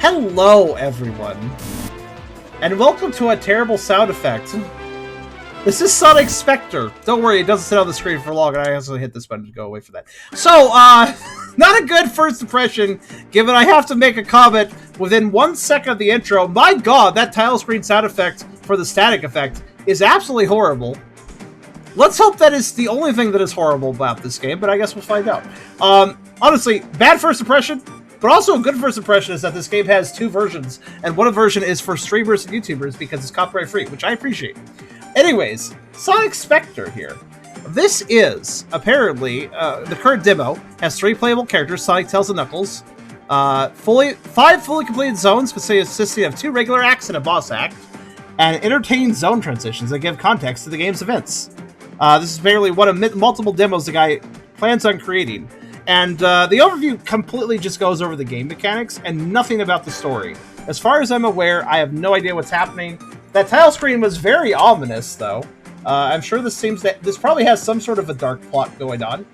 Hello, everyone, and welcome to a terrible sound effect. This is Sonic Spectre. Don't worry, it doesn't sit on the screen for long, and I also hit this button to go away for that. So, not a good first impression, given I have to make a comment within 1 second of the intro. My god, that title screen sound effect for the static effect is absolutely horrible. Let's hope that is the only thing that is horrible about this game, but I guess we'll find out. Honestly, bad first impression, but also a good first impression is that this game has two versions, and one version is for streamers and YouTubers because it's copyright free, which I appreciate. Anyways, Sonic Spectre here. This is, apparently, the current demo has 3 playable characters, Sonic, Tails, and Knuckles. 5 fully completed zones consisting of 2 regular acts and a boss act, and entertaining zone transitions that give context to the game's events. This is apparently one of multiple demos the guy plans on creating. And the overview completely just goes over the game mechanics and nothing about the story. As far as I'm aware, I have no idea what's happening. That title screen was very ominous, though. I'm sure this probably has some sort of a dark plot going on.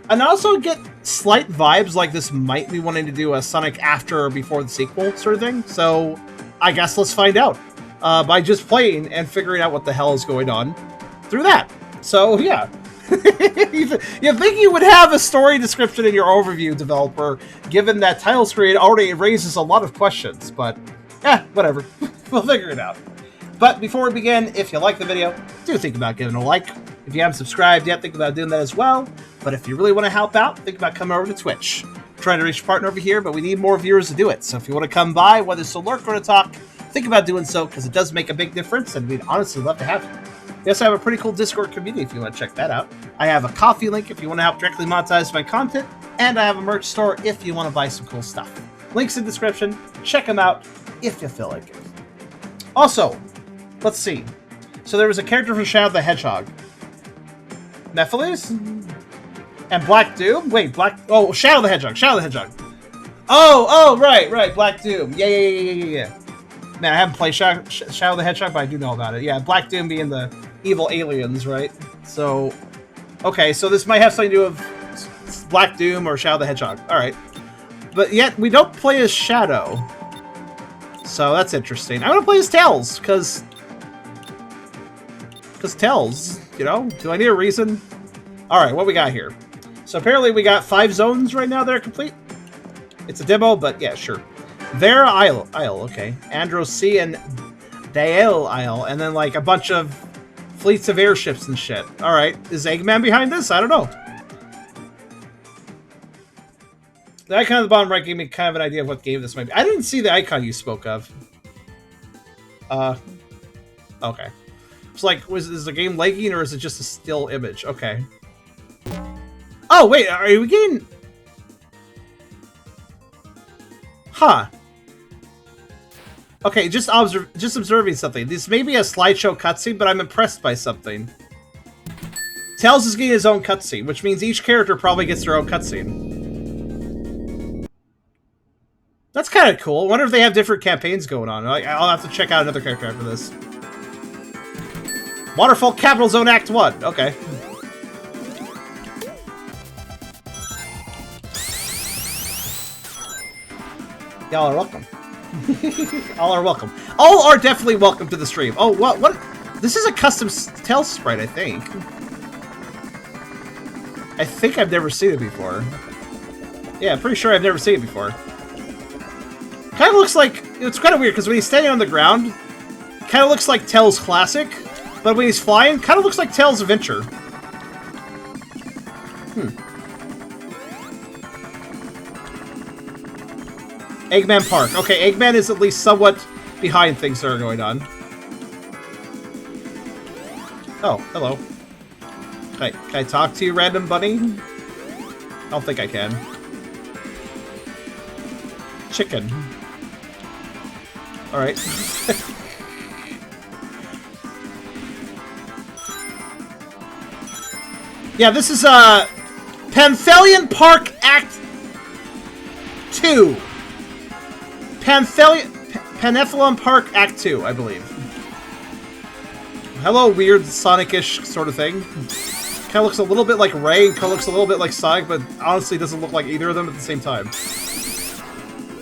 And I also get slight vibes like this might be wanting to do a Sonic after or before the sequel sort of thing. So I guess let's find out by just playing and figuring out what the hell is going on through that. So yeah. You think you would have a story description in your overview, developer, given that title screen already raises a lot of questions, but whatever. We'll figure it out. But before we begin, if you like the video, do think about giving a like. If you haven't subscribed yet, think about doing that as well. But if you really want to help out, think about coming over to Twitch. I'm trying to reach a partner over here, but we need more viewers to do it. So if you want to come by, whether it's to lurk or to talk, think about doing so, because it does make a big difference, and we'd honestly love to have you. We also have a pretty cool Discord community if you want to check that out. I have a coffee link if you want to help directly monetize my content, and I have a merch store if you want to buy some cool stuff. Links in the description. Check them out if you feel like it. Also, let's see. So there was a character from Shadow the Hedgehog. Nephilis? And Black Doom? Wait, Shadow the Hedgehog. Shadow the Hedgehog. Oh, right. Black Doom. Yeah. Man, I haven't played Shadow the Hedgehog, but I do know about it. Yeah, Black Doom being the evil aliens, right? So, okay, so this might have something to do with Black Doom or Shadow the Hedgehog. Alright. But yet, we don't play as Shadow. So, that's interesting. I'm gonna play as Tails, because Tails, you know? Do I need a reason? Alright, what we got here? So, apparently we got 5 zones right now that are complete. It's a demo, but yeah, sure. Vera Isle, okay. Andros Sea and Dale Isle, and then like a bunch of fleets of airships and shit. Alright, is Eggman behind this? I don't know. The icon at the bottom right gave me kind of an idea of what game this might be. I didn't see the icon you spoke of. Okay. It's like, is the game lagging or is it just a still image? Okay. Oh, wait, are we getting... Huh. Okay, just observing something. This may be a slideshow cutscene, but I'm impressed by something. Tails is getting his own cutscene, which means each character probably gets their own cutscene. That's kind of cool. I wonder if they have different campaigns going on. I'll have to check out another character after this. Waterfall Capital Zone Act 1. Okay. Y'all are welcome. All are welcome. All are definitely welcome to the stream. Oh, what? This is a custom Tails sprite, I think. I think I've never seen it before. Yeah, I'm pretty sure I've never seen it before. Kind of looks like... It's kind of weird, because when he's standing on the ground, kind of looks like Tails Classic, but when he's flying, kind of looks like Tails Adventure. Eggman Park. Okay, Eggman is at least somewhat behind things that are going on. Oh, hello. Can I talk to you, random bunny? I don't think I can. Chicken. Alright. Yeah, this is, Panthelion Park Act 2. Panethlon Park Act 2, I believe. Hello, weird Sonic-ish sort of thing. Kind of looks a little bit like Ray, and kind of looks a little bit like Sonic, but honestly doesn't look like either of them at the same time.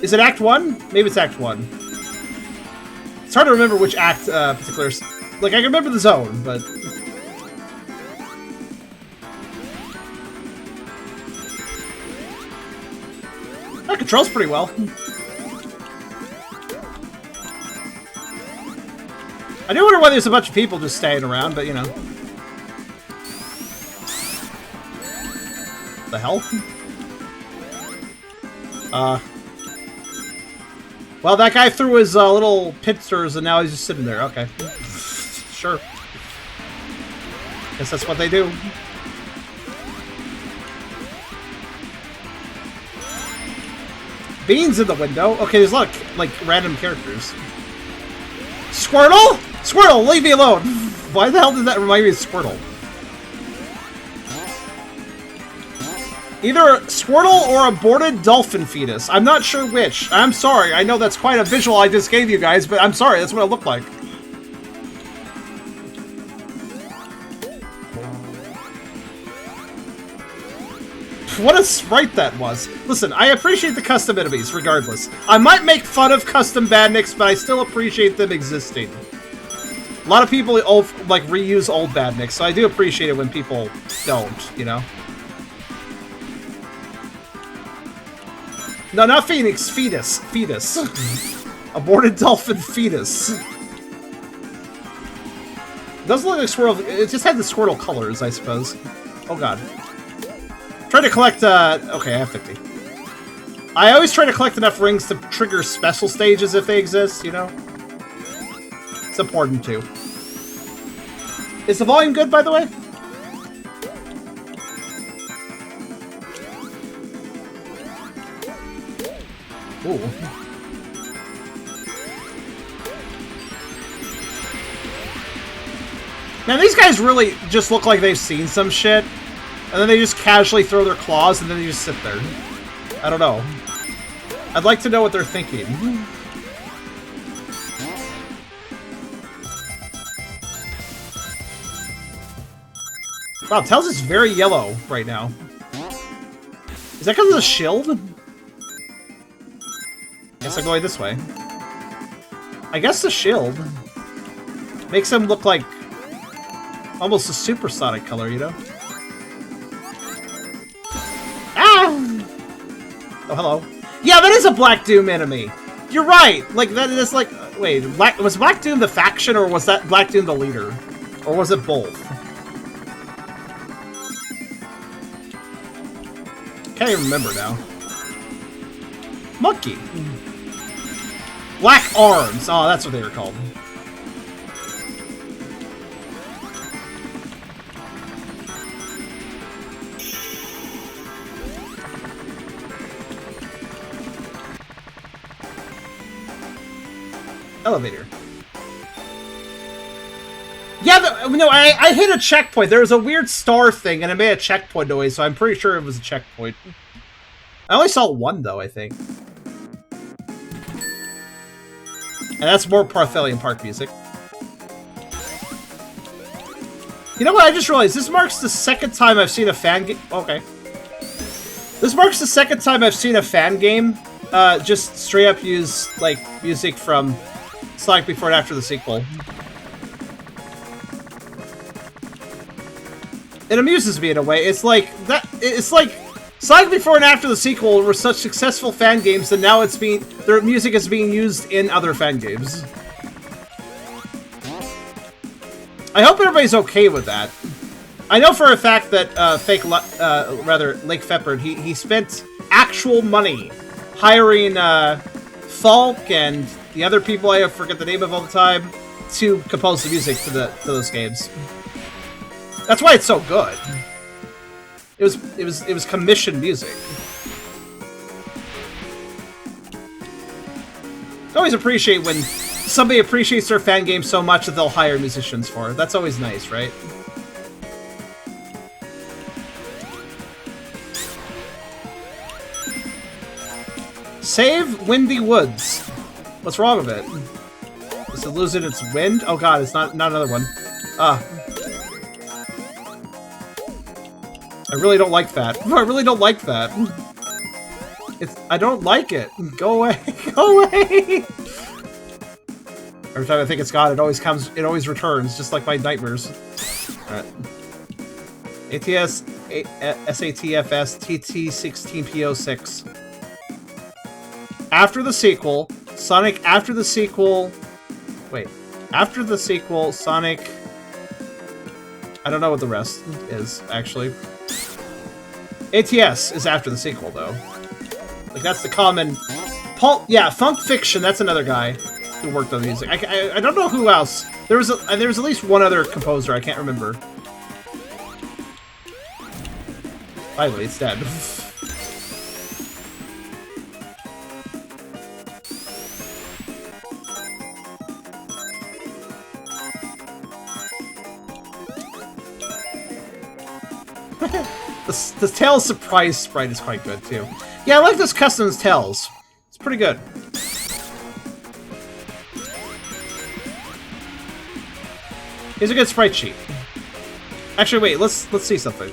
Is it Act 1? Maybe it's Act 1. It's hard to remember which act particular... Like, I can remember the zone, but... That controls pretty well. I do wonder why there's a bunch of people just staying around, but you know. The hell? Well, that guy threw his little pincers and now he's just sitting there. Okay. Sure. Guess that's what they do. Beans in the window. Okay, there's a lot of, like, random characters. Squirtle? Squirtle, leave me alone! Why the hell did that remind me of Squirtle? Either Squirtle or aborted dolphin fetus. I'm not sure which. I'm sorry. I know that's quite a visual I just gave you guys, but I'm sorry. That's what it looked like. What a sprite that was. Listen, I appreciate the custom enemies, regardless. I might make fun of custom badniks, but I still appreciate them existing. A lot of people, like, reuse old badniks, so I do appreciate it when people don't, you know? No, not Phoenix. Fetus. Fetus. Aborted dolphin fetus. It doesn't look like Squirtle. It just had the Squirtle colors, I suppose. Oh god. Try to collect, okay, I have 50. I always try to collect enough rings to trigger special stages if they exist, you know? It's important, too. Is the volume good, by the way? Ooh. Man, these guys really just look like they've seen some shit. And then they just casually throw their claws, and then they just sit there. I don't know. I'd like to know what they're thinking. Wow, Tails is very yellow right now. Is that because of the shield? Guess I'm going this way. I guess the shield makes him look like almost a supersonic color, you know? Oh, hello. Yeah, that is a Black Doom enemy. You're right. Like, that is like... Wait, was Black Doom the faction, or was that Black Doom the leader? Or was it both? Can't even remember now. Monkey. Black Arms. Oh, that's what they were called. Elevator. Yeah, no, I hit a checkpoint. There was a weird star thing, and it made a checkpoint noise, so I'm pretty sure it was a checkpoint. I only saw one, though, I think. And that's more Parthelian Park music. You know what? I just realized this marks the second time I've seen a fan game. Okay. This marks the second time I've seen a fan game just straight up use, like, music from Sonic Before and After the sequel. It amuses me in a way. It's like that. It's like Sonic Before and After the sequel were such successful fan games that now their music is being used in other fan games. I hope everybody's okay with that. I know for a fact that Lake Feppard, he spent actual money hiring Falk and the other people I forget the name of all the time to compose the music to those games. That's why it's so good. It was commissioned music. I always appreciate when somebody appreciates their fan game so much that they'll hire musicians for it. That's always nice, right? Save Windy Woods. What's wrong with it? Is it losing its wind? Oh god, it's not another one. Ah. I really don't like that. I really don't like that. I don't like it. Go away. Go away. Every time I think it's gone, it always returns, just like my nightmares. Alright. ATS SATFS TT16P06. After the sequel, Sonic after the sequel. Wait. After the sequel, Sonic. I don't know what the rest is, actually. ATS is after the sequel, though. Like, that's the common... Yeah, Funk Fiction, that's another guy who worked on music. I don't know who else. There was at least one other composer, I can't remember. Finally, it's dead. The Tails surprise sprite is quite good, too. Yeah, I like this Customs Tails. It's pretty good. Here's a good sprite sheet. Actually, wait, let's see something.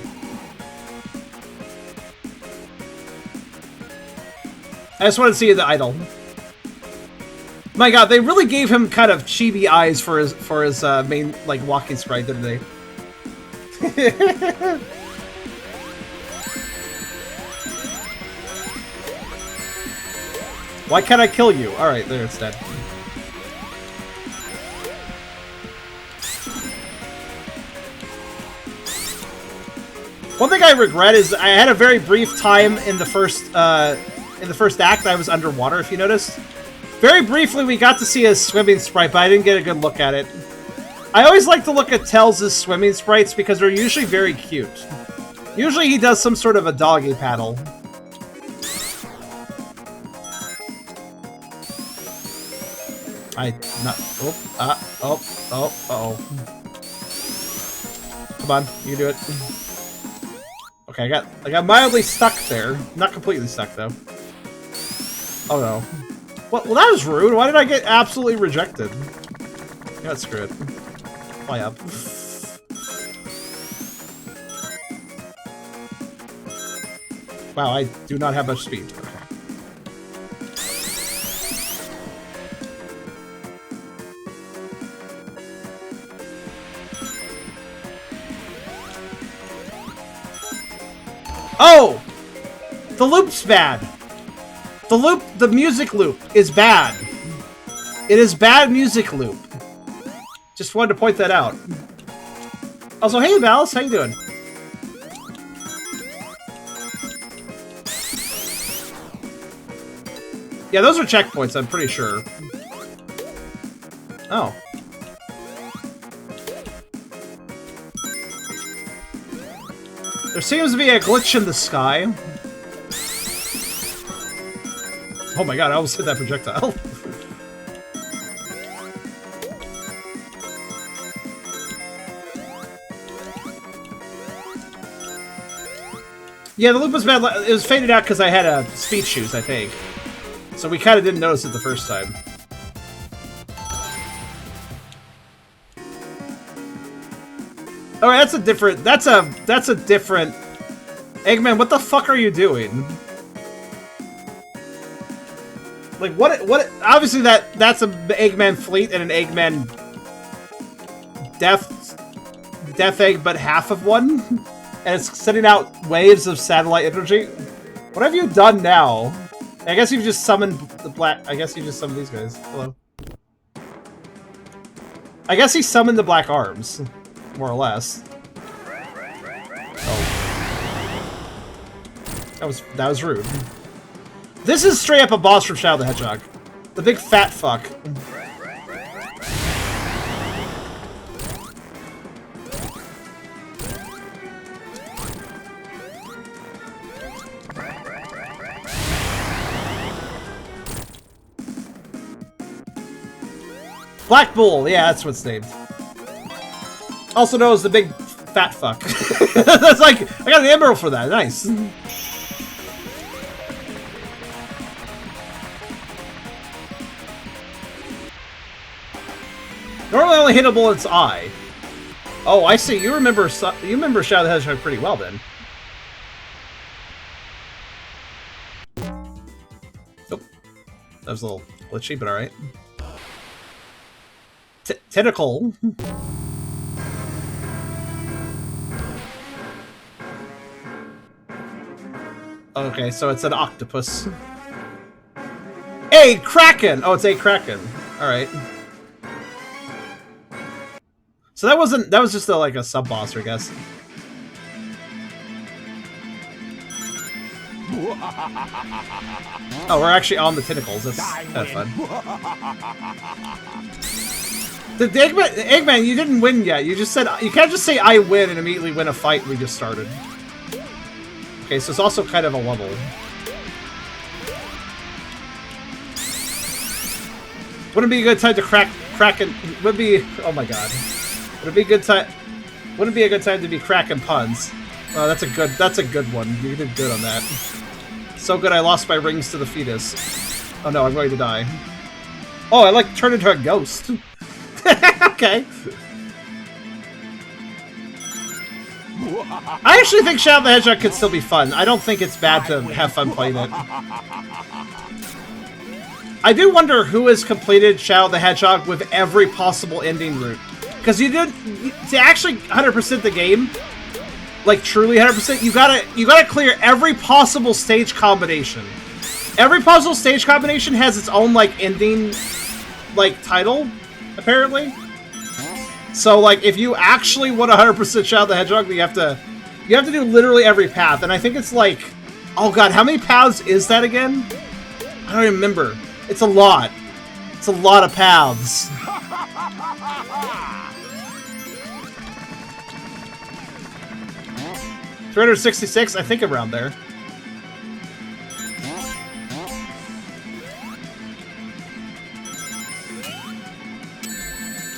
I just want to see the idol. My god, they really gave him kind of chibi eyes for his main, like, walking sprite, didn't they? Why can't I kill you? Alright, there, it's dead. One thing I regret is I had a very brief time in the first act I was underwater, if you noticed. Very briefly we got to see his swimming sprite, but I didn't get a good look at it. I always like to look at Tails' swimming sprites because they're usually very cute. Usually he does some sort of a doggy paddle. Uh-oh. Come on, you can do it. Okay, I got mildly stuck there. Not completely stuck, though. Oh, no. Well, that was rude. Why did I get absolutely rejected? Yeah, screw it. Fly up. Wow, I do not have much speed. Okay. Oh! The loop's bad. The music loop is bad. It is bad music loop. Just wanted to point that out. Also, hey, Valis, how you doing? Yeah, those are checkpoints, I'm pretty sure. Oh. There seems to be a glitch in the sky. Oh my god, I almost hit that projectile. Yeah, the loop was bad. It was faded out because I had speed shoes, I think. So we kind of didn't notice it the first time. Oh, that's a different. That's a different. Eggman, what the fuck are you doing? Like what? Obviously that's an Eggman fleet and an Eggman death egg, but half of one, and it's sending out waves of satellite energy. What have you done now? I guess you've just summoned the black. I guess you just summoned these guys. Hello. I guess he summoned the black arms, more or less. Oh. That was rude. This is straight up a boss from Shadow the Hedgehog. The big fat fuck. Black Bull, yeah, that's what's named. Also known as the big fat fuck. That's like, I got an emerald for that, nice. Normally only hittable its eye. Oh, I see. You remember Shadow the Hedgehog pretty well then. That was a little glitchy, but alright. Tentacle. Okay, so it's an octopus. A Kraken! Oh, it's a Kraken. Alright. So that was just like a sub-boss, I guess. Oh, we're actually on the tentacles. That's fun. The Eggman, you didn't win yet. You just said, you can't just say I win and immediately win a fight we just started. Okay, so it's also kind of a level. Wouldn't be a good time to cracking. Would be. Oh my god. Would it be a good time? Wouldn't be a good time to be cracking puns. Oh, that's a good one. You did good on that. So good I lost my rings to the fetus. Oh no, I'm going to die. Oh, I like turned into a ghost. Okay. I actually think Shadow the Hedgehog could still be fun. I don't think it's bad to have fun playing it. I do wonder who has completed Shadow the Hedgehog with every possible ending route. Because you did to actually 100% the game, like truly 100%, you gotta clear every possible stage combination. Every possible stage combination has its own like ending, like title, apparently. So like if you actually want 100% Shadow the Hedgehog, you have to do literally every path. And I think it's like, oh god, how many paths is that again? I don't even remember. It's a lot. It's a lot of paths. 366, I think around there.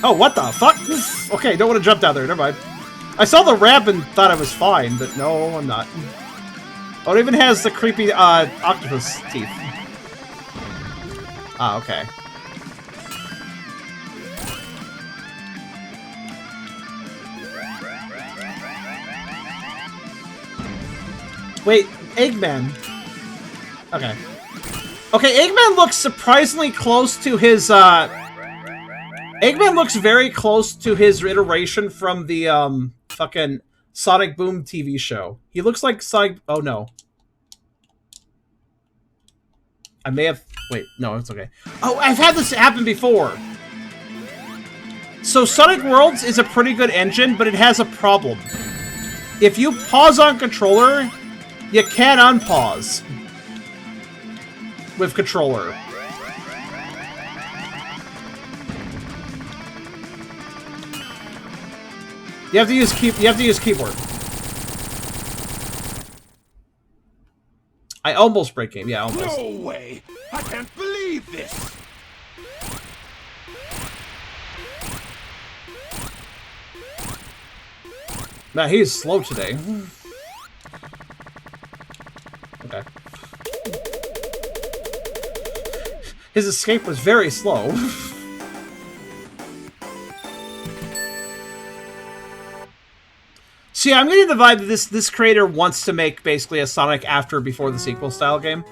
Oh, what the fuck? Okay, don't want to jump down there, never mind. I saw the ramp and thought I was fine, but no, I'm not. Oh, it even has the creepy octopus teeth. Ah, okay. Wait, Eggman. Okay. Okay, Eggman looks surprisingly close to his, Eggman looks very close to his iteration from the, fucking Sonic Boom TV show. He looks like Sonic... Oh, no. I may have... Wait, no, it's okay. Oh, I've had this happen before! So, Sonic Worlds is a pretty good engine, but it has a problem. If you pause on controller... You can't unpause with controller. You have to use keyboard. I almost break game. Yeah, almost. No way! I can't believe this. Man, he is slow today. Okay. His escape was very slow. See, I'm getting the vibe that this creator wants to make basically a Sonic after before the sequel style game.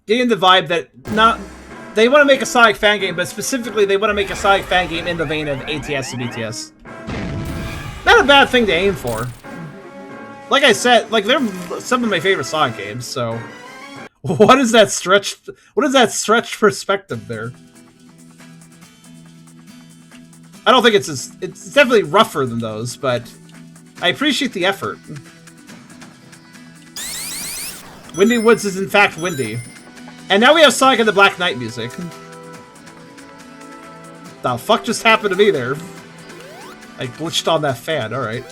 Getting the vibe that they want to make a Sonic fan game, but specifically they want to make a Sonic fan game in the vein of ATS and BTS. Not a bad thing to aim for. Like I said, like they're some of my favorite Sonic games, so what is that stretched perspective there? I don't think it's definitely rougher than those, but I appreciate the effort. Windy Woods is in fact windy. And now we have Sonic and the Black Knight music. The fuck just happened to me there? I glitched on that fan, alright.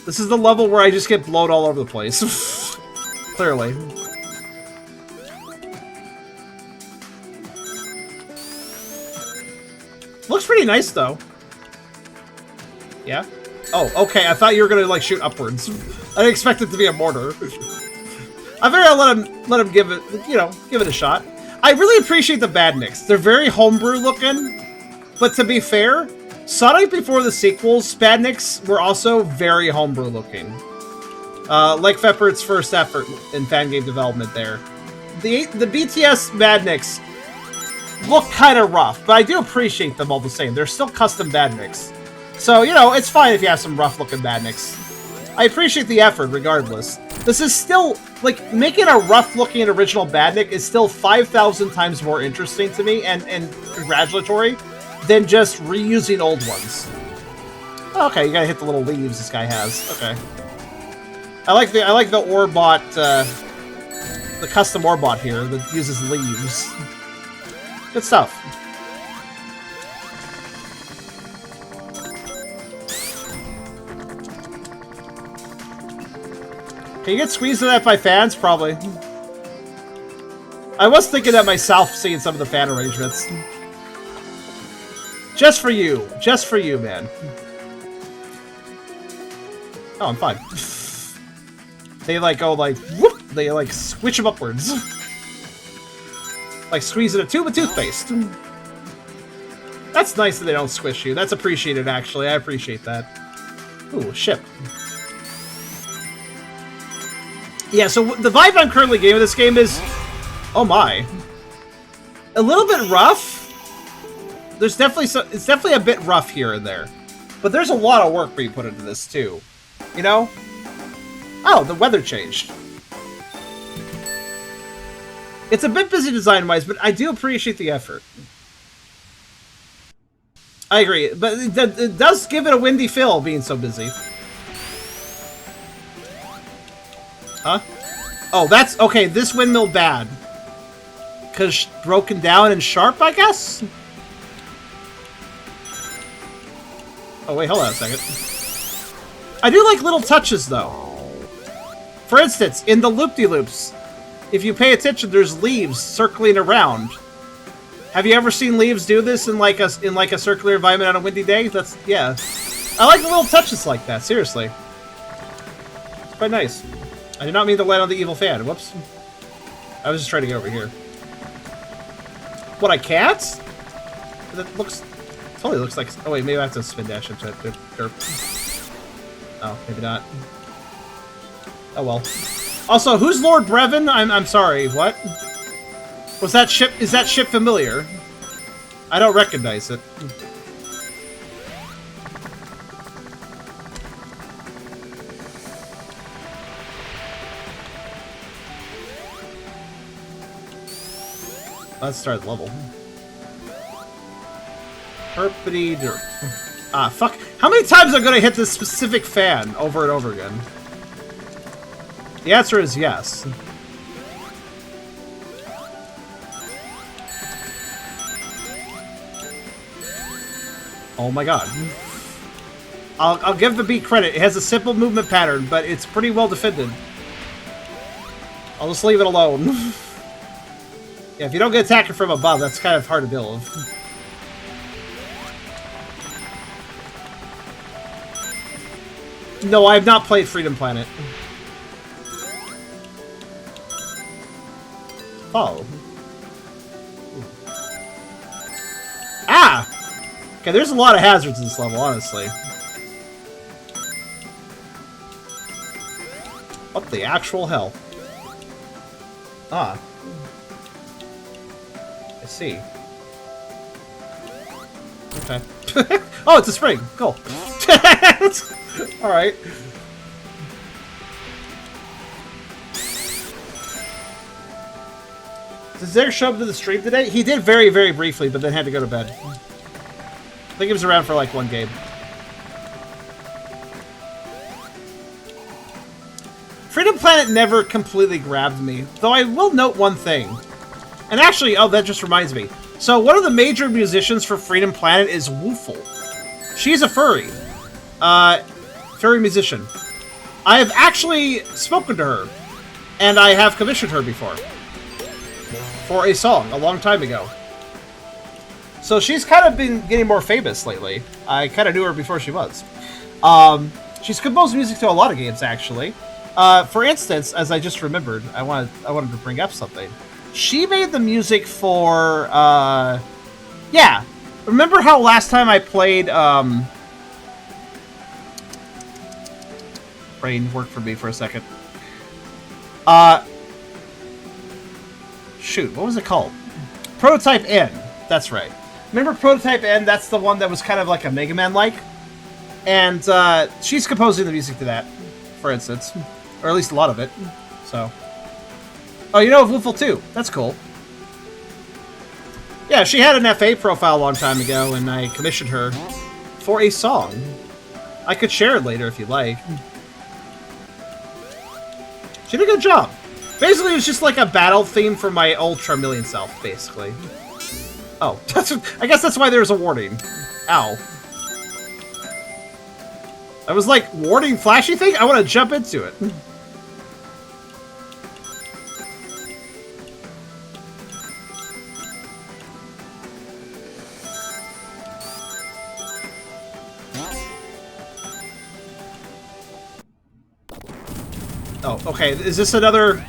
This is the level where I just get blown all over the place. Clearly. Looks pretty nice, though. Yeah? Oh, okay. I thought you were gonna like shoot upwards. I didn't expect it to be a mortar. I figured let him give it, you know, give it a shot. I really appreciate the badniks. They're very homebrew looking, But to be fair, Sonic before the sequels, Badniks were also very homebrew looking. Like Pepper's first effort in fan game development there. The BTS Badniks look kind of rough, but I do appreciate them all the same. They're still custom Badniks. So, you know, it's fine if you have some rough-looking Badniks. I appreciate the effort, regardless. This is still, like, making a rough-looking original Badnik is still 5,000 times more interesting to me and congratulatory than just reusing old ones. Okay, you gotta hit the little leaves this guy has. Okay. I like the Orbot, the custom Orbot here that uses leaves. Good stuff. Can you get squeezed to that by fans? Probably. I was thinking that myself, seeing some of the fan arrangements. Just for you. Just for you, man. Oh, I'm fine. They, like, go, like, whoop! They, like, switch them upwards. Like squeezing a tube of toothpaste. That's nice that they don't squish you. That's appreciated, actually. I appreciate that. Ooh, ship. Yeah, so the vibe I'm currently getting with this game is... Oh my. A little bit rough. There's definitely it's definitely a bit rough here and there. But there's a lot of work being put into this, too. You know? Oh, the weather changed. It's a bit busy design-wise, but I do appreciate the effort. I agree, but it does give it a windy feel being so busy. Huh? Oh, that's... Okay, this windmill bad. Because broken down and sharp, I guess? Oh, wait, hold on a second. I do like little touches, though. For instance, in the loop-de-loops, if you pay attention, there's leaves circling around. Have you ever seen leaves do this in like a circular environment on a windy day? That's... yeah. I like the little touches like that, seriously. It's quite nice. I did not mean to land on the evil fan. Whoops. I was just trying to get over here. What, I can't? That looks... totally looks like... oh wait, maybe I have to spin dash into it. Derp. Oh, maybe not. Oh well. Also, who's Lord Brevin? I'm sorry, what? Was that ship... is that ship familiar? I don't recognize it. Let's start the level. Herpity derp. Ah, fuck. How many times am I gonna hit this specific fan over and over again? The answer is yes. Oh my god. I'll give the beat credit. It has a simple movement pattern, but it's pretty well defended. I'll just leave it alone. Yeah, if you don't get attacked from above, that's kind of hard to deal with. No, I have not played Freedom Planet. Oh. Ah! Okay, there's a lot of hazards in this level, honestly. What the actual hell? Ah. I see. Okay. Oh, it's a spring! Cool. Alright. Did Zerg show up to the stream today? He did very, very briefly, but then had to go to bed. I think he was around for like one game. Freedom Planet never completely grabbed me, though I will note one thing. And actually, oh, that just reminds me. So one of the major musicians for Freedom Planet is Woofle. She's a furry. Furry musician. I have actually spoken to her, and I have commissioned her before. For a song, a long time ago. So she's kind of been getting more famous lately. I kind of knew her before she was. She's composed music to a lot of games, actually. For instance, as I just remembered, I wanted to bring up something. She made the music for, yeah, Remember how last time I played, Brain worked for me for a second. Shoot, what was it called? Prototype N. That's right. Remember Prototype N? That's the one that was kind of like a Mega Man-like? And, she's composing the music to that, for instance. Or at least a lot of it. So. Oh, you know of Woofle too. That's cool. Yeah, she had an FA profile a long time ago, and I commissioned her for a song. I could share it later if you like. She did a good job. Basically, it was just like a battle theme for my old Charmeleon self, basically. Oh, I guess that's why there's a warning. Ow. I was like, warning flashy thing? I want to jump into it. Oh, okay. Is this another?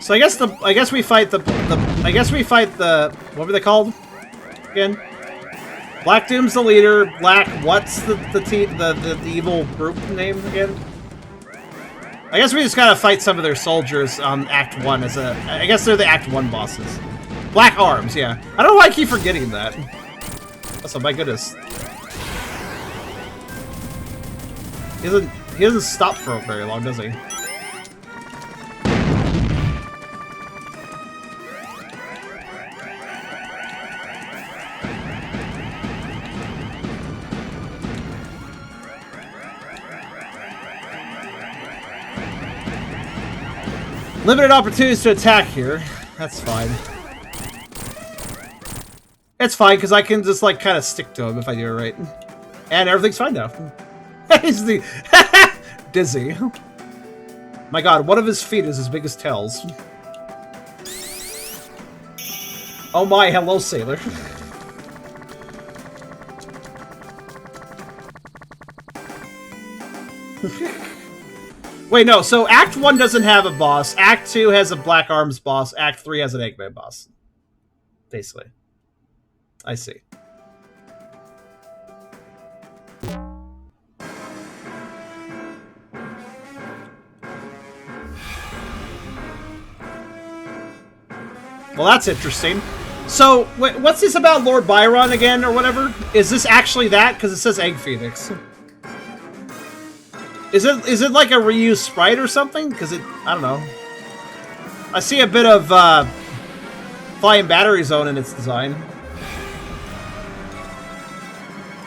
So I guess we fight the what were they called again? Black Doom's the leader. Black, what's the evil group name again? I guess we just gotta fight some of their soldiers on Act 1 as a. I guess they're the Act 1 bosses. Black Arms, yeah. I don't know why I keep forgetting that. Oh my goodness. He doesn't stop for very long, does he? Limited opportunities to attack here. That's fine. It's fine, because I can just, like, kind of stick to him if I do it right. And everything's fine now. He's the... Dizzy. My god, one of his feet is as big as tails. Oh my, hello, sailor. Wait, no, so Act 1 doesn't have a boss. Act 2 has a Black Arms boss. Act 3 has an Eggman boss. Basically. I see. Well, that's interesting. So, wait, what's this about Lord Byron again, or whatever? Is this actually that? Because it says Egg Phoenix. Is it like a reused sprite or something? Because I don't know. I see a bit of Flying Battery Zone in its design.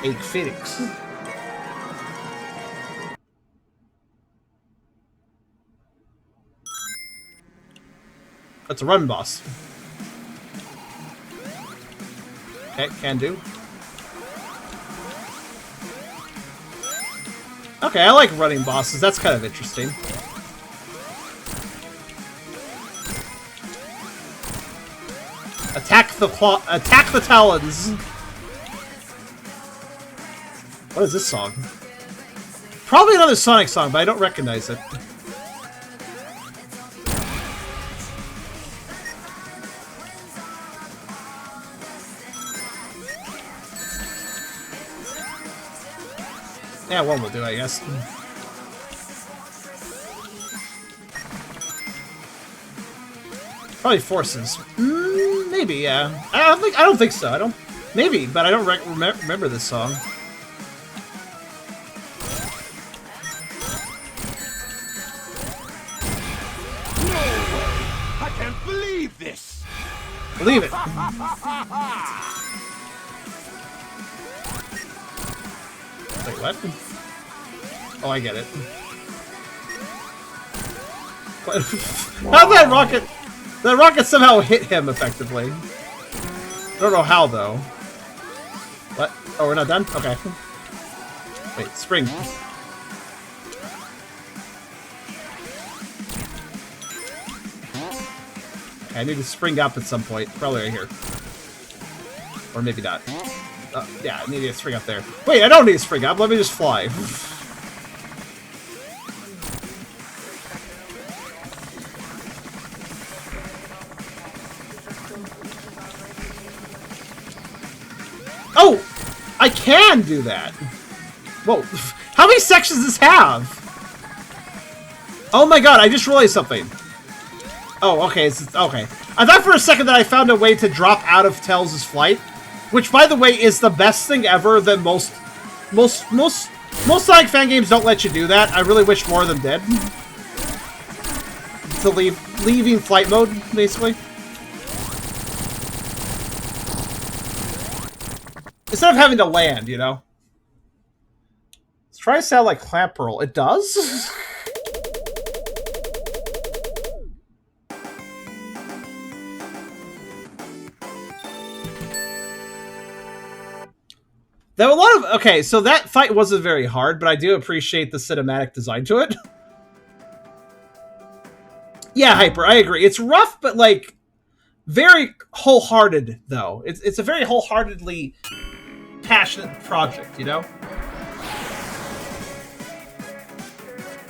Egg Phoenix. That's a run boss. Okay, can do. Okay, I like running bosses. That's kind of interesting. Attack the talons. What is this song? Probably another Sonic song, but I don't recognize it. Yeah, one will do, I guess. Probably forces. Maybe, yeah. I don't think so. Maybe, but I don't remember this song. No! I can't believe this. Believe it. Wait, what? Oh, I get it. How'd that rocket... That rocket somehow hit him effectively. I don't know how, though. What? Oh, we're not done? Okay. Wait, spring. Okay, I need to spring up at some point. Probably right here. Or maybe not. Yeah, I need to spring up there. Wait, I don't need to spring up. Let me just fly. Oh! I can do that! Whoa. How many sections does this have? Oh my god, I just realized something. Oh, okay. Okay. I thought for a second that I found a way to drop out of Tails' flight. Which, by the way, is the best thing ever that most Sonic fan games don't let you do that. I really wish more of them did. To leaving flight mode, basically. Instead of having to land, you know? Let's try to sound like Clamperl. It does? There were a lot of... Okay, so that fight wasn't very hard, but I do appreciate the cinematic design to it. Yeah, Hyper, I agree. It's rough, but, like, very wholehearted, though. It's a very wholeheartedly passionate project, you know?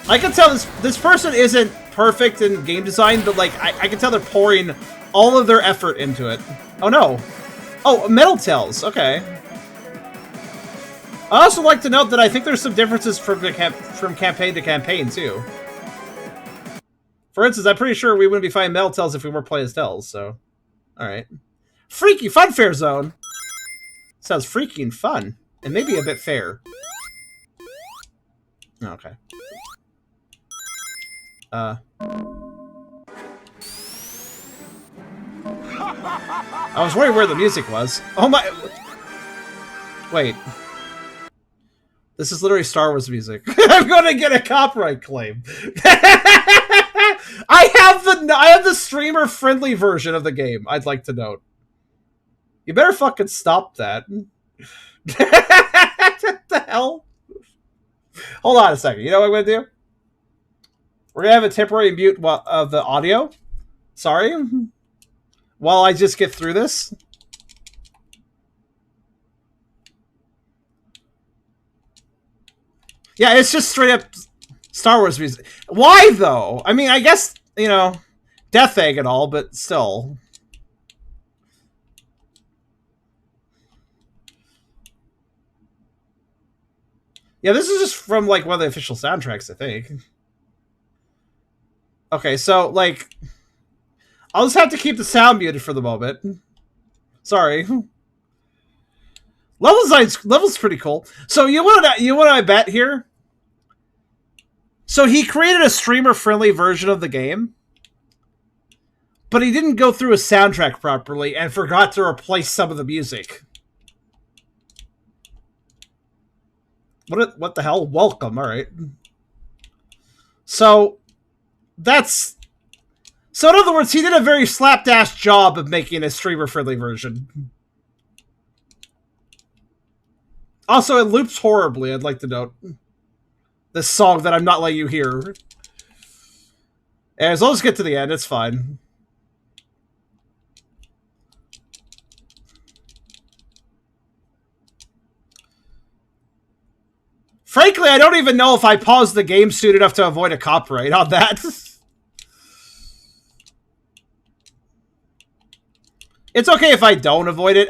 I can tell this person isn't perfect in game design, but, like, I can tell they're pouring all of their effort into it. Oh, no. Oh, Metal Tails. Okay. I also like to note that I think there's some differences from campaign to campaign, too. For instance, I'm pretty sure we wouldn't be fighting Metal Tails if we weren't playing as Tails, so... Alright. Freaky Funfair Zone! Sounds freaking fun. And maybe a bit fair. Okay. I was wondering where the music was. Oh my... Wait. This is literally Star Wars music. I'm gonna get a copyright claim. I have the streamer friendly version of the game. I'd like to note. You better fucking stop that. What the hell? Hold on a second. You know what I'm gonna do? We're gonna have a temporary mute of the audio. Sorry. While I just get through this. Yeah, it's just straight up Star Wars music. Why, though? I mean, I guess, you know, Death Egg and all, but still. Yeah, this is just from, like, one of the official soundtracks, I think. Okay, so, like, I'll just have to keep the sound muted for the moment. Sorry. Level's pretty cool. So, you want I bet here? So he created a streamer-friendly version of the game, but he didn't go through a soundtrack properly and forgot to replace some of the music. What the hell? Welcome, alright. So, that's... So in other words, he did a very slapdash job of making a streamer-friendly version. Also, it loops horribly, I'd like to note. This song that I'm not letting you hear. As long as get to the end, it's fine. Frankly, I don't even know if I paused the game soon enough to avoid a copyright on that. It's okay if I don't avoid it.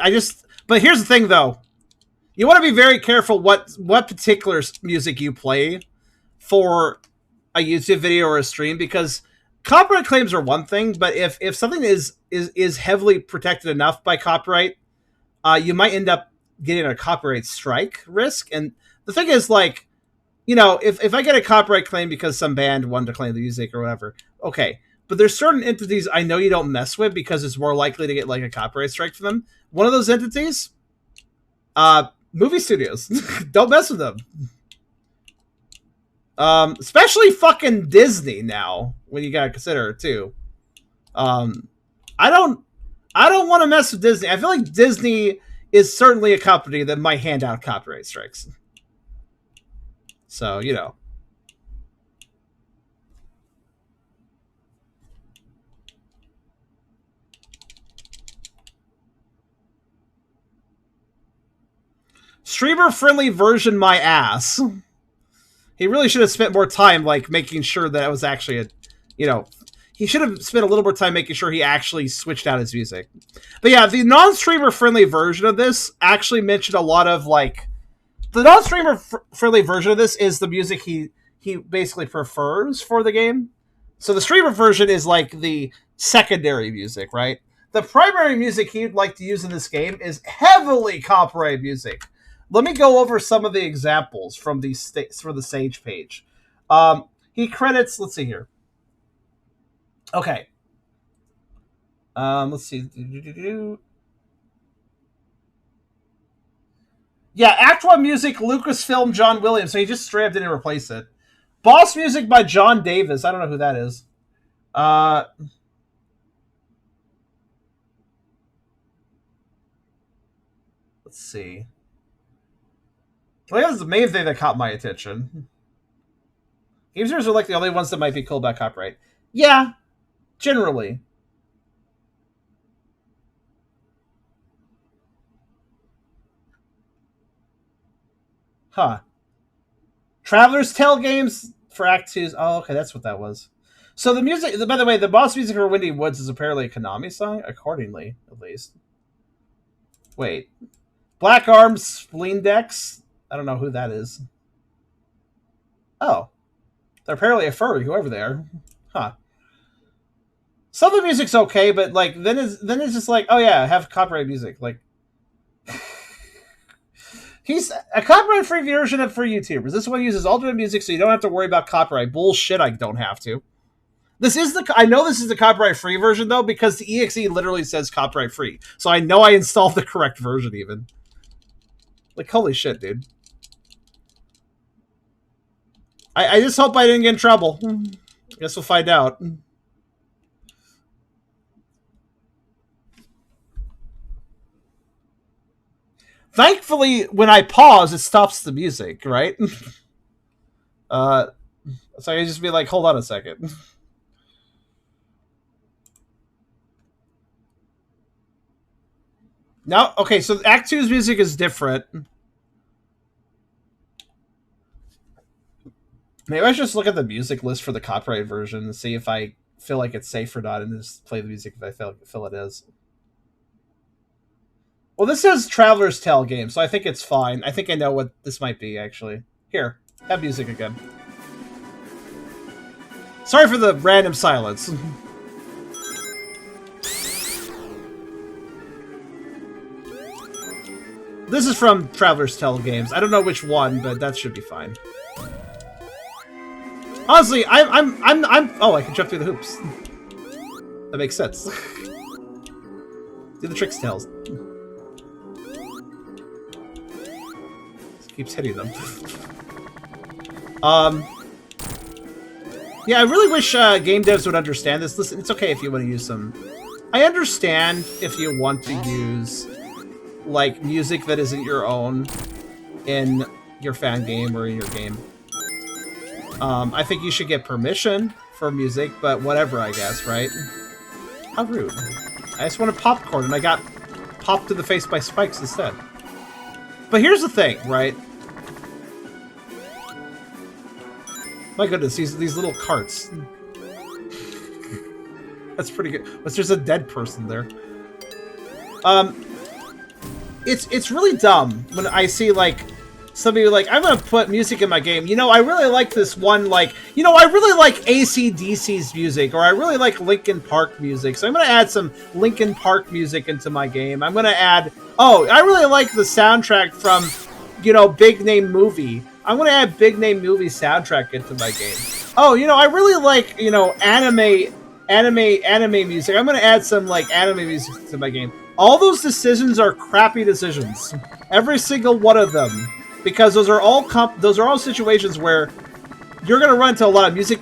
But here's the thing, though. You want to be very careful what particular music you play for a YouTube video or a stream, because copyright claims are one thing, but if something is heavily protected enough by copyright, you might end up getting a copyright strike risk. And the thing is, like, you know, if I get a copyright claim because some band wanted to claim the music or whatever, okay. But there's certain entities I know you don't mess with because it's more likely to get, like, a copyright strike from them. One of those entities, movie studios. Don't mess with them. Especially fucking Disney now, when you gotta consider it too. I don't want to mess with Disney. I feel like Disney is certainly a company that might hand out copyright strikes. So, you know. Streamer-friendly version my ass. He really should have spent more time, like, making sure that it was actually a, you know... he should have spent a little more time making sure he actually switched out his music. But yeah, the non-streamer friendly version of this actually mentioned a lot of like the non-streamer friendly version of this is the music he basically prefers for the game. So the streamer version is like the secondary music, right? The primary music he'd like to use in this game is heavily copyrighted music. Let me go over some of the examples from the Sage page. He credits. Let's see here. Okay. Let's see. Yeah, Act 1 music, Lucasfilm, John Williams. So he just straight up didn't replace it. Boss music by John Davis. I don't know who that is. Let's see. Well, that's the main thing that caught my attention. Game series are like the only ones that might be called by copyright. Yeah, generally. Huh. Traveler's Tale games for Act 2's... Oh, okay, that's what that was. So the music... By the way, the boss music for Windy Woods is apparently a Konami song, accordingly, at least. Wait. Black Arms, Spleen Decks? I don't know who that is. Oh. They're apparently a furry, whoever they are. Huh. Some of the music's okay, but like then it's just like, oh yeah, have copyright music. Like he's a copyright-free version of for YouTubers. This one uses alternate music, so you don't have to worry about copyright. Bullshit, I don't have to. I know this is the copyright-free version though, because the EXE literally says copyright-free. So I know I installed the correct version even. Like holy shit, dude. I just hope I didn't get in trouble. Guess we'll find out. Thankfully, when I pause, it stops the music, right? So I just be like, hold on a second. Now, okay, so Act 2's music is different. Maybe I should just look at the music list for the copyright version and see if I feel like it's safe or not, and just play the music if I feel it is. Well, this says Traveler's Tale game, so I think it's fine. I think I know what this might be, actually. Here, have music again. Sorry for the random silence. This is from Traveler's Tale games. I don't know which one, but that should be fine. Honestly, oh, I can jump through the hoops. That makes sense. Do the tricks tails. Keeps hitting them. Yeah, I really wish game devs would understand this. Listen, it's okay if you want to use some... I understand if you want to use, like, music that isn't your own in your fan game or in your game. I think you should get permission for music, but whatever, I guess, right? How rude. I just wanted popcorn, and I got popped in the face by spikes instead. But here's the thing, right? My goodness, these little carts. That's pretty good. But there's a dead person there. It's really dumb when I see, like, somebody like, I'm gonna put music in my game. You know, I really like this one, like, you know, I really like AC/DC's music, or I really like Linkin Park music, so I'm gonna add some Linkin Park music into my game. I'm gonna add, oh, I really like the soundtrack from, you know, Big Name Movie. I'm gonna add Big Name Movie soundtrack into my game. Oh, you know, I really like, you know, anime music. I'm gonna add some, like, anime music to my game. All those decisions are crappy decisions. Every single one of them. Because those are all situations where you're going to run into a lot of music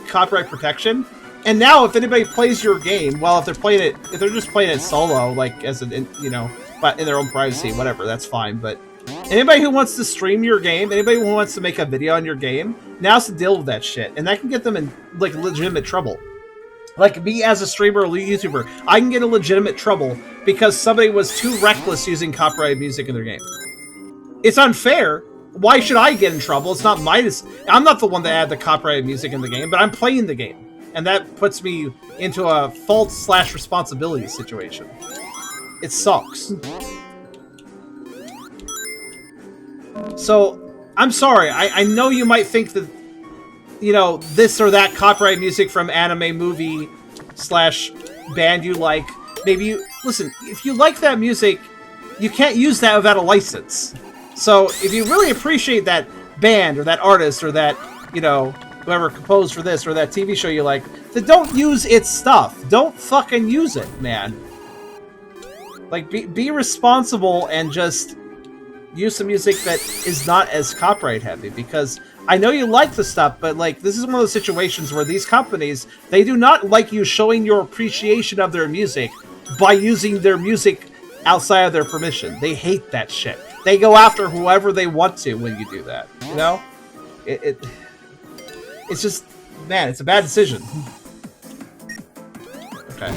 copyright protection. And now, if anybody plays your game, well, if they're just playing it solo, like as an, you know, but in their own privacy, whatever, that's fine. But anybody who wants to stream your game, anybody who wants to make a video on your game, now's to deal with that shit, and that can get them in like legitimate trouble. Like me as a streamer or YouTuber, I can get in legitimate trouble because somebody was too reckless using copyrighted music in their game. It's unfair. Why should I get in trouble? It's not my... I'm not the one that added the copyrighted music in the game, but I'm playing the game. and that puts me into a fault/responsibility situation. It sucks. So, I'm sorry, I know you might think that, you know, this or that copyright music from anime, movie, / band you like, maybe you... Listen, if you like that music, you can't use that without a license. So, if you really appreciate that band, or that artist, or that, you know, whoever composed for this, or that TV show you like, then don't use its stuff. Don't fucking use it, man. Like, be responsible and just use some music that is not as copyright heavy, because I know you like the stuff, but like, this is one of those situations where these companies, they do not like you showing your appreciation of their music by using their music outside of their permission. They hate that shit. They go after whoever they want to when you do that, you know? It's just, man, it's a bad decision. Okay.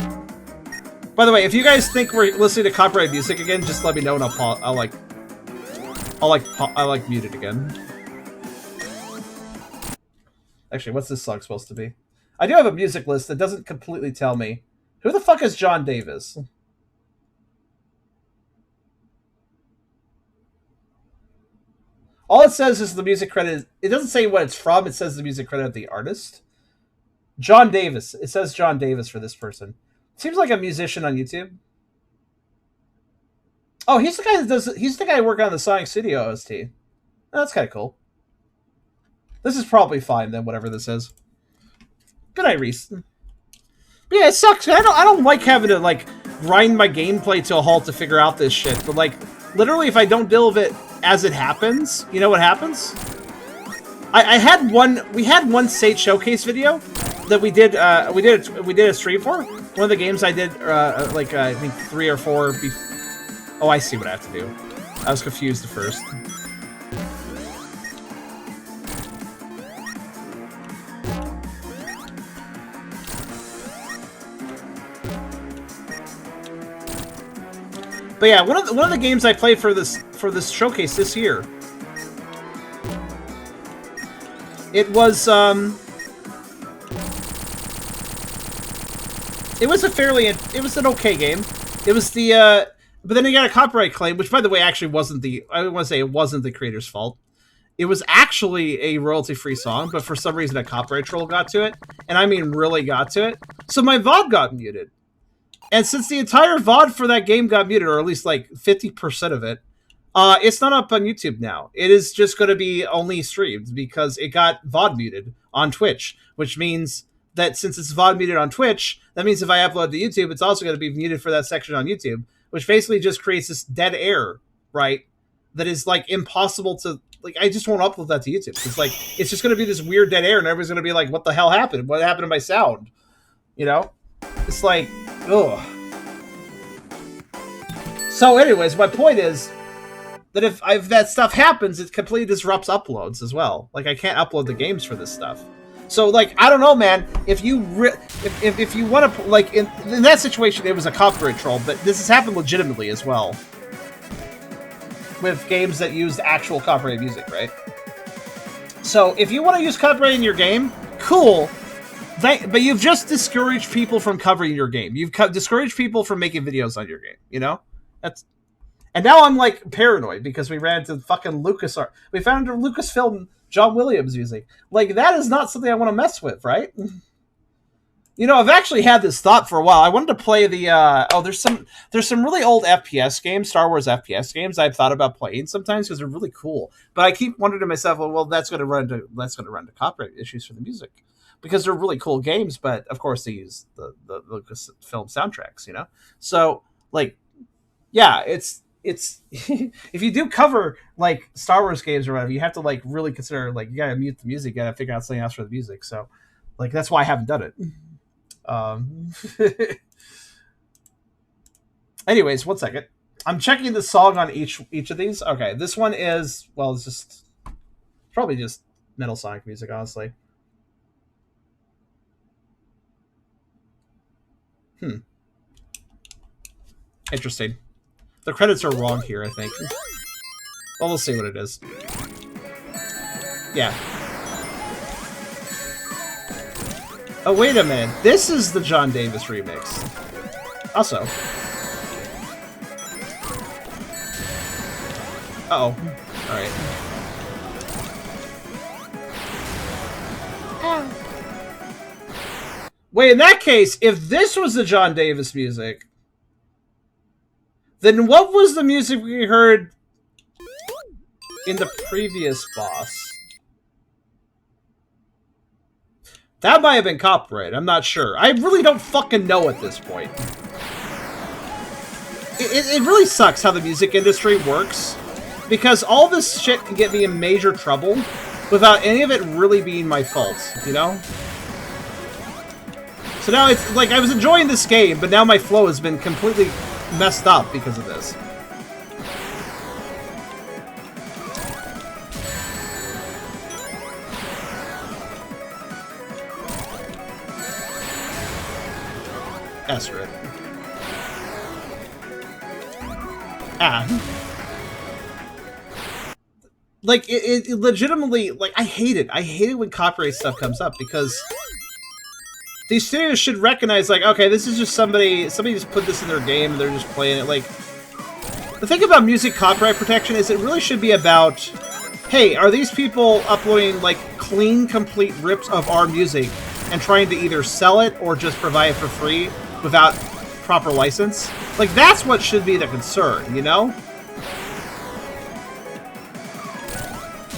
By the way, if you guys think we're listening to copyright music again, just let me know and I'll mute it again. Actually, what's this song supposed to be? I do have a music list that doesn't completely tell me. Who the fuck is John Davis? All it says is the music credit. It doesn't say what it's from. It says the music credit of the artist. John Davis. It says John Davis for this person. Seems like a musician on YouTube. Oh, he's the guy that does. He's the guy working on the Sonic Studio OST. Oh, that's kind of cool. This is probably fine then, whatever this is. Good night, Reese. But yeah, it sucks. I don't like having to like grind my gameplay to a halt to figure out this shit. But like, literally, if I don't deal with it as it happens, you know what happens? We had one Sage Showcase video that we did a stream for. One of the games I did I think 3 or 4. Oh, I see what I have to do. I was confused at first. But yeah, one of the games I played for this showcase this year, it was an okay game. It was the but then it got a copyright claim, which by the way actually wasn't I want to say it wasn't the creator's fault. It was actually a royalty-free song, but for some reason a copyright troll got to it, and I mean really got to it. So my VOD got muted. And since the entire VOD for that game got muted, or at least like 50% of it, it's not up on YouTube now. It is just going to be only streamed because it got VOD muted on Twitch, which means that since it's VOD muted on Twitch, that means if I upload to YouTube, it's also going to be muted for that section on YouTube, which basically just creates this dead air, right? That is like impossible to, like, I just won't upload that to YouTube. It's like, it's just going to be this weird dead air and everybody's going to be like, what the hell happened? What happened to my sound? You know? It's like, ugh. So anyways, my point is that if that stuff happens, it completely disrupts uploads as well. Like, I can't upload the games for this stuff. So, like, I don't know, man. If you want to, like, in that situation, it was a copyright troll, but this has happened legitimately as well. With games that use actual copyright music, right? So, if you want to use copyright in your game, cool. But you've just discouraged people from covering your game. You've discouraged people from making videos on your game, you know? And now I'm, like, paranoid because we ran into fucking LucasArts. We found a Lucasfilm John Williams music. Like, that is not something I want to mess with, right? You know, I've actually had this thought for a while. I wanted to play the, there's some really old FPS games, Star Wars FPS games I've thought about playing sometimes because they're really cool. But I keep wondering to myself, well, that's going to run into copyright issues for the music. Because they're really cool games, but of course they use the Lucasfilm soundtracks, you know? So, like, yeah, it's if you do cover, like, Star Wars games or whatever, you have to, like, really consider, like, you gotta mute the music, you gotta figure out something else for the music, so, like, that's why I haven't done it. Anyways, 1 second. I'm checking the song on each of these. Okay, this one is, well, it's just, probably just Metal Sonic music, honestly. Interesting. The credits are wrong here, I think. Well, we'll see what it is. Yeah. Oh, wait a minute. This is the John Davis remix. Also. Uh-oh. Alright. Wait, in that case, if this was the John Davis music, then what was the music we heard in the previous boss? That might have been copyright. I'm not sure. I really don't fucking know at this point. It really sucks how the music industry works, because all this shit can get me in major trouble without any of it really being my fault, you know? So now it's like I was enjoying this game, but now my flow has been completely messed up because of this. Astrid. Ah. Like, it legitimately, like, I hate it. I hate it when copyright stuff comes up, because these studios should recognize, like, okay, this is just somebody just put this in their game, and they're just playing it. Like, the thing about music copyright protection is it really should be about, hey, are these people uploading, like, clean, complete rips of our music and trying to either sell it or just provide it for free without proper license? Like, that's what should be the concern, you know?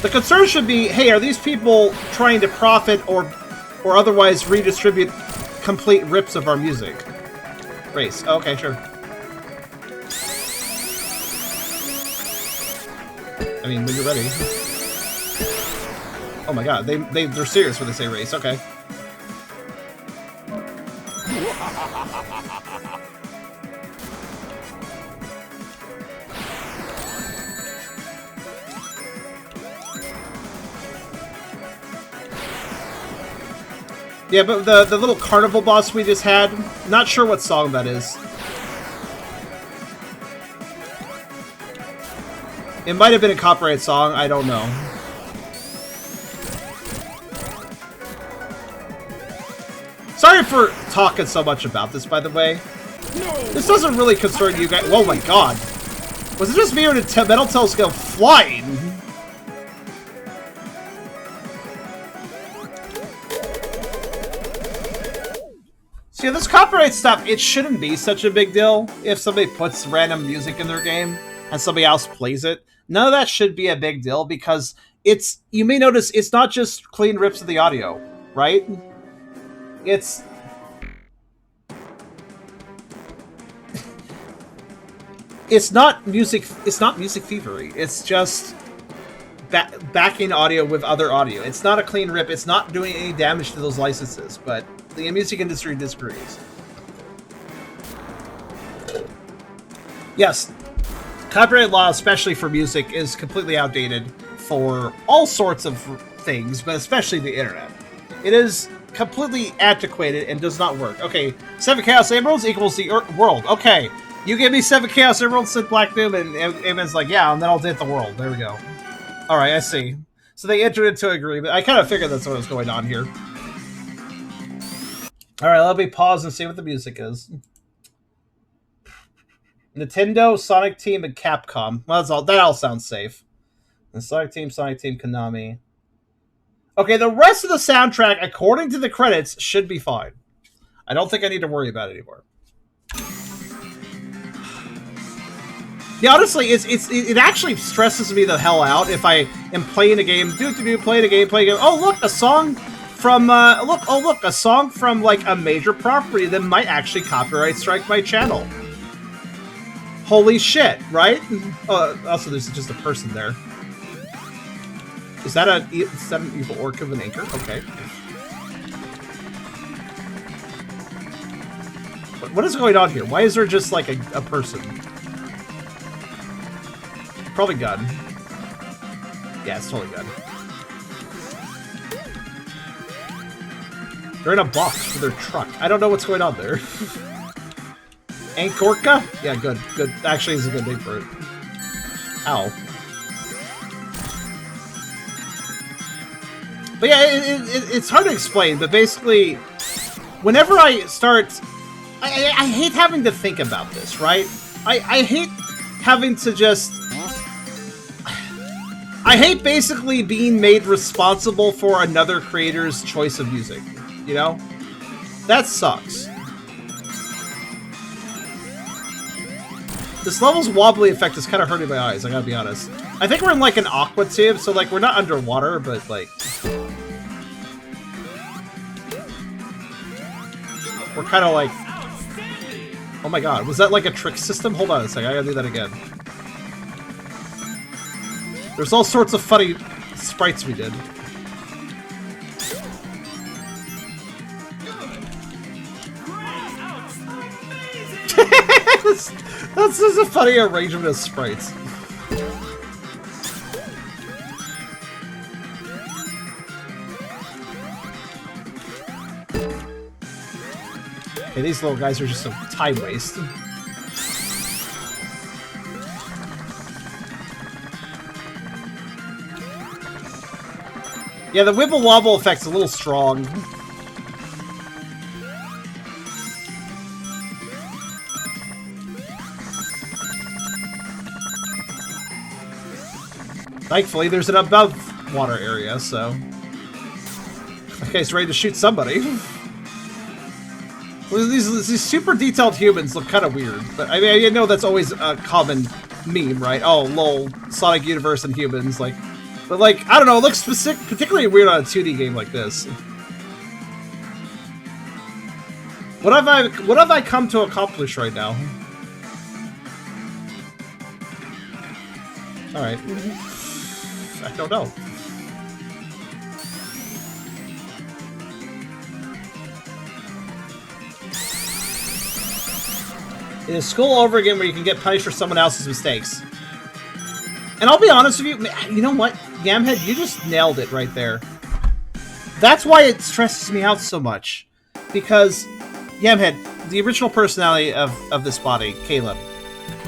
The concern should be, hey, are these people trying to profit or otherwise redistribute complete rips of our music? Race. Okay, sure. I mean, when you're ready. Oh my god, they're serious when they say race. Okay. Yeah, but the little carnival boss we just had, not sure what song that is. It might have been a copyright song, I don't know. Sorry for talking so much about this, by the way. This doesn't really concern you guys. Oh my god. Was it just me or did Metal Tails go flying? See, this copyright stuff, it shouldn't be such a big deal if somebody puts random music in their game and somebody else plays it. None of that should be a big deal because it's, you may notice, it's not just clean rips of the audio, right? It's not music thievery. It's just backing audio with other audio. It's not a clean rip. It's not doing any damage to those licenses, but the music industry disagrees. Yes, copyright law, especially for music, is completely outdated for all sorts of things, but especially the internet. It is completely antiquated and does not work. Okay, 7 Chaos Emeralds equals the world. Okay, you give me 7 Chaos Emeralds, said Black Doom, and Eamon's like, yeah, and then I'll hit the world. There we go. Alright, I see. So they entered into agreement. I kind of figured that's what was going on here. Alright, let me pause and see what the music is. Nintendo, Sonic Team, and Capcom. Well, that all sounds safe. And Sonic Team, Konami. Okay, the rest of the soundtrack, according to the credits, should be fine. I don't think I need to worry about it anymore. Yeah, honestly, it actually stresses me the hell out if I am playing a game, playing a game. Oh, look, a song from a song from like a major property that might actually copyright strike my channel. Holy shit, right? Also, there's just a person there. Is that an evil orc of an anchor? Okay. What is going on here? Why is there just like a person? Probably gun. Yeah, it's totally gun. They're in a box for their truck. I don't know what's going on there. Ankorka? Yeah, good. Good. Actually, is a good name for it. Ow. But yeah, it's hard to explain, but basically, whenever I start... I hate having to think about this, right? I hate having to just... I hate basically being made responsible for another creator's choice of music, you know? That sucks. This level's wobbly effect is kind of hurting my eyes, I gotta be honest. I think we're in like an aqua tube, so like we're not underwater, but like... We're kind of like... Oh my god, was that like a trick system? Hold on a second, I gotta do that again. There's all sorts of funny sprites we did. That's just a funny arrangement of sprites. Okay, these little guys are just a time waste. Yeah, the wibble wobble effect's a little strong. Thankfully, there's an above water area, so... Okay, it's ready to shoot somebody. These super detailed humans look kind of weird, but I mean, I know that's always a common meme, right? Oh, lol, Sonic Universe and humans, like... But, like, I don't know, it looks particularly weird on a 2D game like this. What have I come to accomplish right now? Alright. I don't know. It is school over again where you can get punished for someone else's mistakes. And I'll be honest with you, you know what? Yamhead, you just nailed it right there. That's why it stresses me out so much. Because Yamhead, the original personality of this body, Caleb,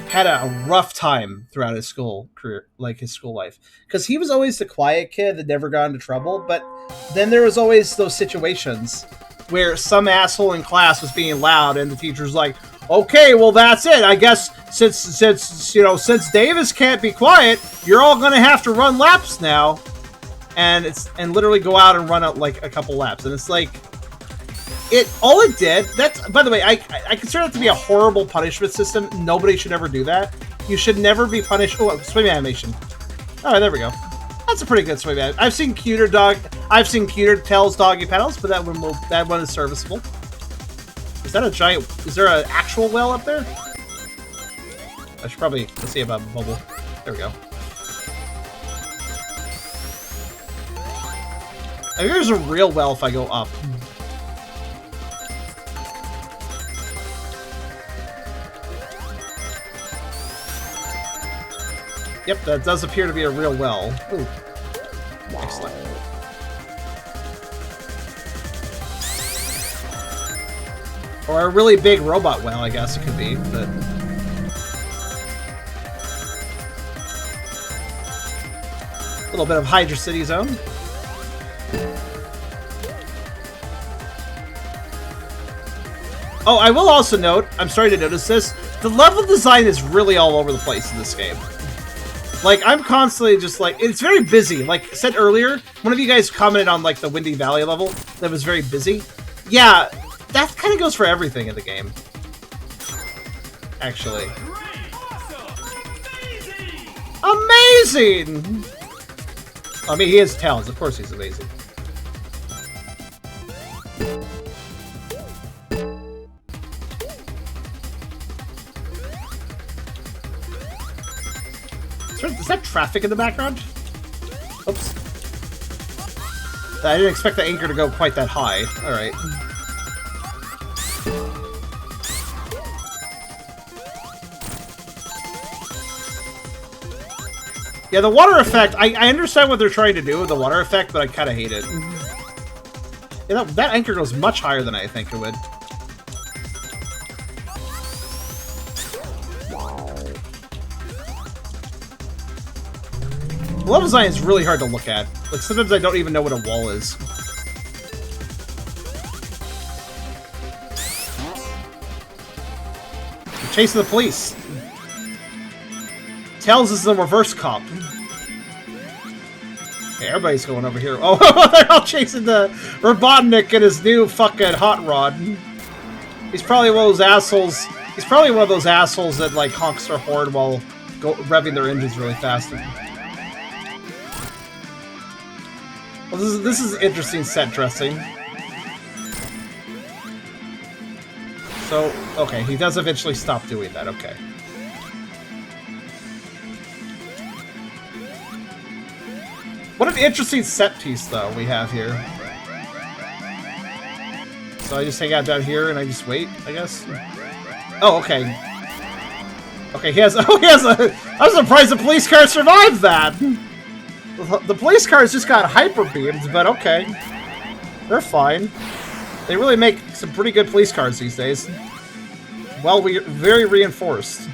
had a rough time throughout his school career, like his school life. Because he was always the quiet kid that never got into trouble, but then there was always those situations where some asshole in class was being loud and the teacher's like, okay, well that's it. I guess since Davis can't be quiet, you're all gonna have to run laps now, and literally go out and run out like a couple laps. And it's like, all it did. That's, by the way, I consider that to be a horrible punishment system. Nobody should ever do that. You should never be punished. Oh, swim animation. All right, there we go. That's a pretty good swim animation. I've seen cuter Tails doggy paddles, but that one is serviceable. Is that a giant... Is there an actual well up there? I should probably... Let's see about bubble. There we go. I think there's a real well if I go up. Yep, that does appear to be a real well. Ooh. Excellent. Or a really big robot well, I guess it could be, but... A little bit of Hydra City Zone. Oh, I will also note, I'm starting to notice this, the level design is really all over the place in this game. Like, I'm constantly just like, it's very busy. Like I said earlier, one of you guys commented on like the Windy Valley level that was very busy. Yeah, that kind of goes for everything in the game. Actually. Amazing! I mean, he has talents. Of course he's amazing. Is that traffic in the background? Oops. I didn't expect the anchor to go quite that high. Alright. Yeah, the water effect, I understand what they're trying to do with the water effect, but I kind of hate it. Yeah, that anchor goes much higher than I think it would. The level design is really hard to look at. Like, sometimes I don't even know what a wall is. Chasing the police. Tails is the reverse cop. Okay, everybody's going over here. Oh, they're all chasing the Robotnik and his new fucking hot rod. He's probably one of those assholes. He's probably one of those assholes that like honks their horn while revving their engines really fast. Well, this is interesting set dressing. So, okay, he does eventually stop doing that. Okay. What an interesting set piece, though, we have here. So I just hang out down here and I just wait, I guess. Oh, okay. Okay, he has. Oh, he has a. I'm surprised the police car survived that. The police cars just got hyper beamed, but okay, they're fine. They really make some pretty good police cars these days. Well, very reinforced.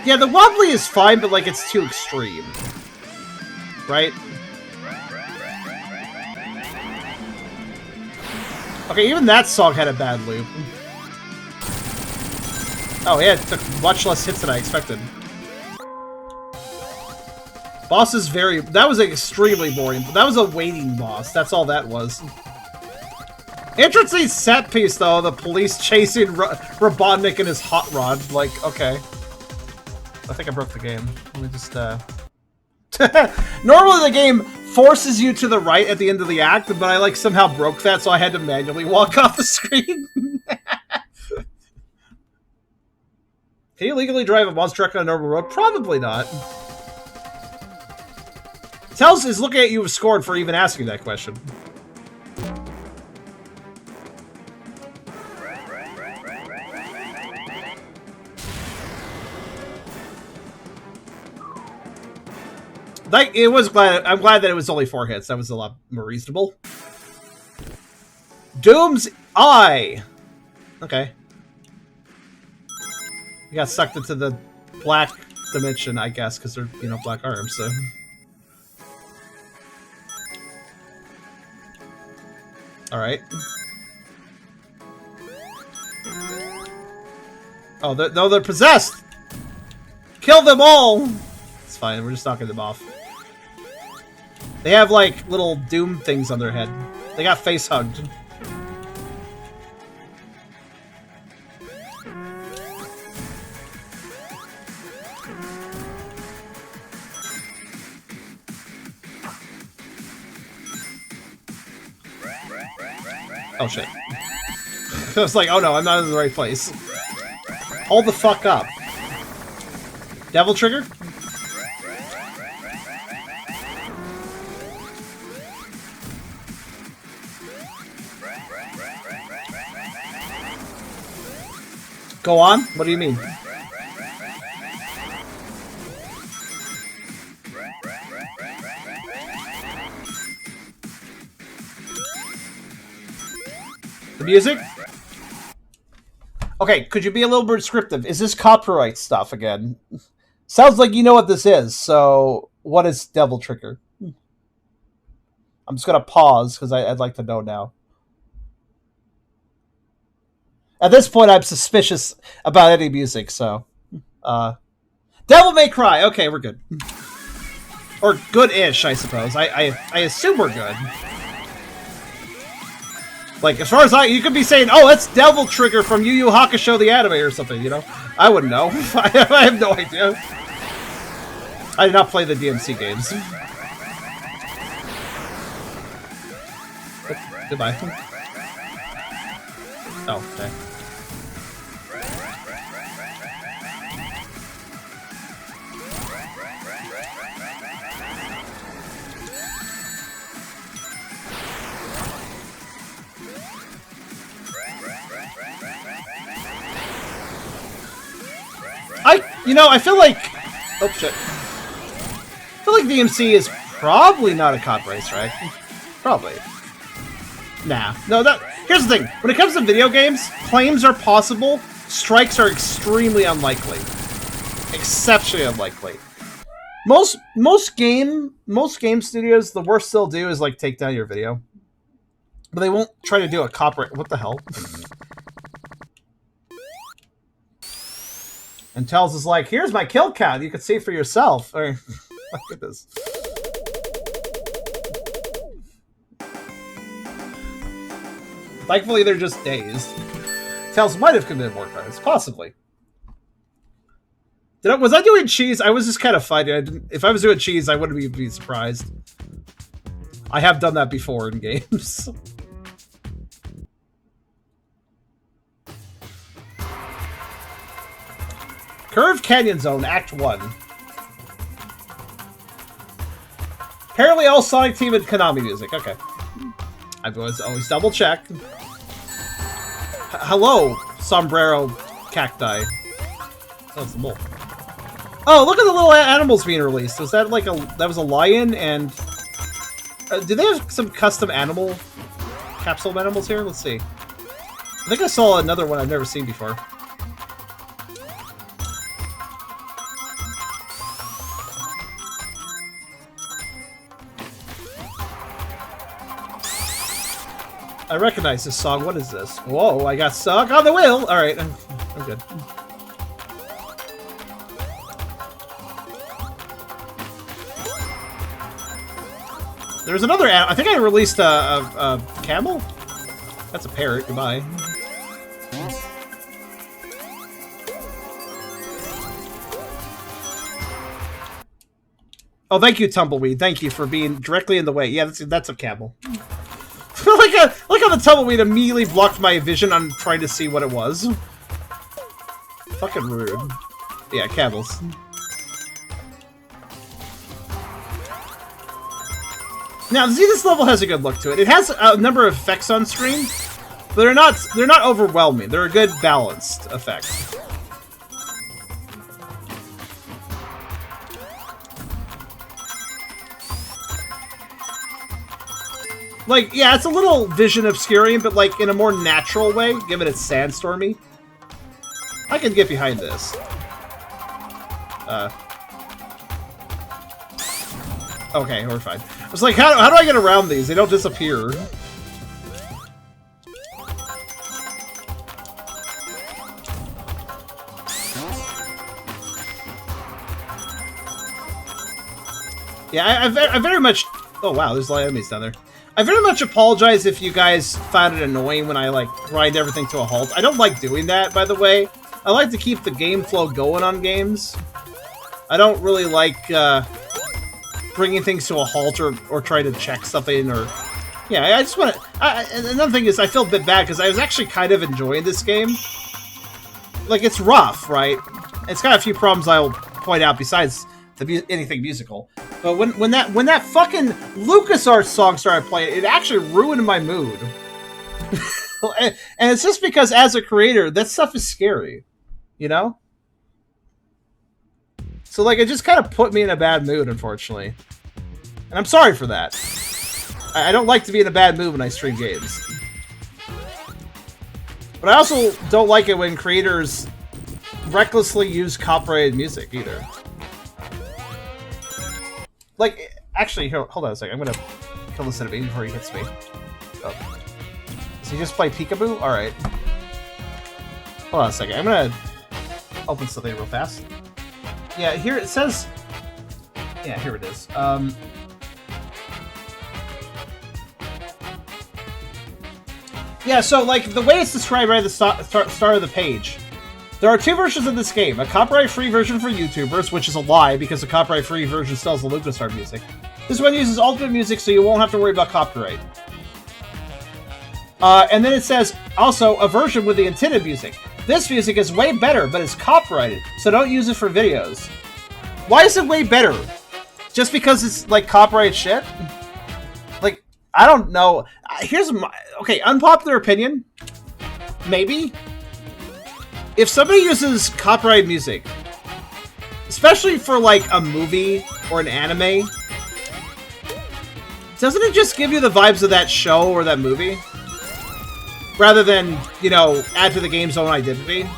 Yeah, the wobbly is fine, but like it's too extreme, right? Okay, even that song had a bad loop. Oh yeah, it took much less hits than I expected. Boss is very... That was extremely boring. That was a waiting boss. That's all that was. Interesting set piece, though. The police chasing Robotnik and his hot rod. Like, okay. I think I broke the game. Let me just, Normally the game forces you to the right at the end of the act, but I, like, somehow broke that, so I had to manually walk off the screen. Can you legally drive a monster truck on a normal road? Probably not. Tails is looking at you with scorn for even asking that question. Like, it was glad. I'm glad that it was only 4 hits. That was a lot more reasonable. Doom's Eye. Okay. You got sucked into the black dimension, I guess, because they're, you know, black arms, so... Alright. Oh, no, they're possessed! Kill them all! It's fine, we're just knocking them off. They have, like, little Doom things on their head. They got face hugged. Oh shit. I was like, oh no, I'm not in the right place. Hold the fuck up. Devil trigger? Go on? What do you mean? The music? Okay, could you be a little bit descriptive? Is this copyright stuff again? Sounds like you know what this is, so what is Devil Trigger? I'm just gonna pause, because I'd like to know now. At this point, I'm suspicious about any music, so... Devil May Cry! Okay, we're good. Or good-ish, I suppose. I assume we're good. Like, as far as you could be saying, oh, that's Devil Trigger from Yu Yu Hakusho the anime or something, you know? I wouldn't know. I have no idea. I did not play the DMC games. Oh, goodbye. Oh, okay. I feel like... Oh, shit. I feel like DMC is probably not a copyright strike. Probably. Nah. No, here's the thing. When it comes to video games, claims are possible, strikes are extremely unlikely. Exceptionally unlikely. Most game studios, the worst they'll do is like take down your video, but they won't try to do a copyright. What the hell? And Tells is like, here's my kill count. You can see for yourself. Or, look at this. Thankfully, they're just dazed. Tells might have committed more crimes, possibly. Was I doing cheese? I was just kind of fighting. If I was doing cheese, I wouldn't be surprised. I have done that before in games. Curved Canyon Zone, Act 1. Apparently all Sonic Team and Konami music. Okay. I always double check. Hello, Sombrero Cacti. That's the bull. Oh, look at the little animals being released. Was that like that was a lion and... do they have some custom animal... capsule animals here? Let's see. I think I saw another one I've never seen before. I recognize this song. What is this? Whoa, I got stuck on the wheel! Alright, I'm good. There's another animal. I think I released a camel? That's a parrot. Goodbye. Oh, thank you, Tumbleweed. Thank you for being directly in the way. Yeah, that's a camel. like how the Tumbleweed immediately blocked my vision on trying to see what it was. Fucking rude. Yeah, camels. Now, see, this level has a good look to it. It has a number of effects on screen, but they're not overwhelming. They're a good balanced effect. Like, yeah, it's a little vision obscuring, but like in a more natural way, given it's sandstormy. I can get behind this. Okay, we're fine. I was like, how do I get around these? They don't disappear. Yeah, I very much... Oh, wow, there's a lot of enemies down there. I very much apologize if you guys found it annoying when I, like, grind everything to a halt. I don't like doing that, by the way. I like to keep the game flow going on games. I don't really like, bringing things to a halt or trying to check something or... Yeah, I just want to... Another thing is, I feel a bit bad because I was actually kind of enjoying this game. Like, it's rough, right? It's got a few problems I'll point out besides anything musical. But when that fucking LucasArts song started playing, it actually ruined my mood. And it's just because, as a creator, that stuff is scary. You know? So, like, it just kind of put me in a bad mood, unfortunately. And I'm sorry for that. I don't like to be in a bad mood when I stream games. But I also don't like it when creators recklessly use copyrighted music, either. Like, actually, here, hold on a second. I'm gonna kill this enemy before he hits me. Oh. Does he just play peekaboo? Alright. Hold on a second. I'm gonna open something real fast. Yeah, here it says... Yeah, here it is. Yeah, so, like, the way it's described right at the start of the page. There are two versions of this game. A copyright-free version for YouTubers, which is a lie, because the copyright-free version still has the LucasArts music. This one uses Ultimate Music, so you won't have to worry about copyright. And then it says, also, a version with the intended music. This music is way better, but it's copyrighted, so don't use it for videos. Why is it way better? Just because it's, like, copyrighted shit? Like, I don't know. Here's my... Okay, unpopular opinion. Maybe. If somebody uses copyrighted music, especially for, like, a movie or an anime, doesn't it just give you the vibes of that show or that movie? Rather than, you know, add to the game's own identity?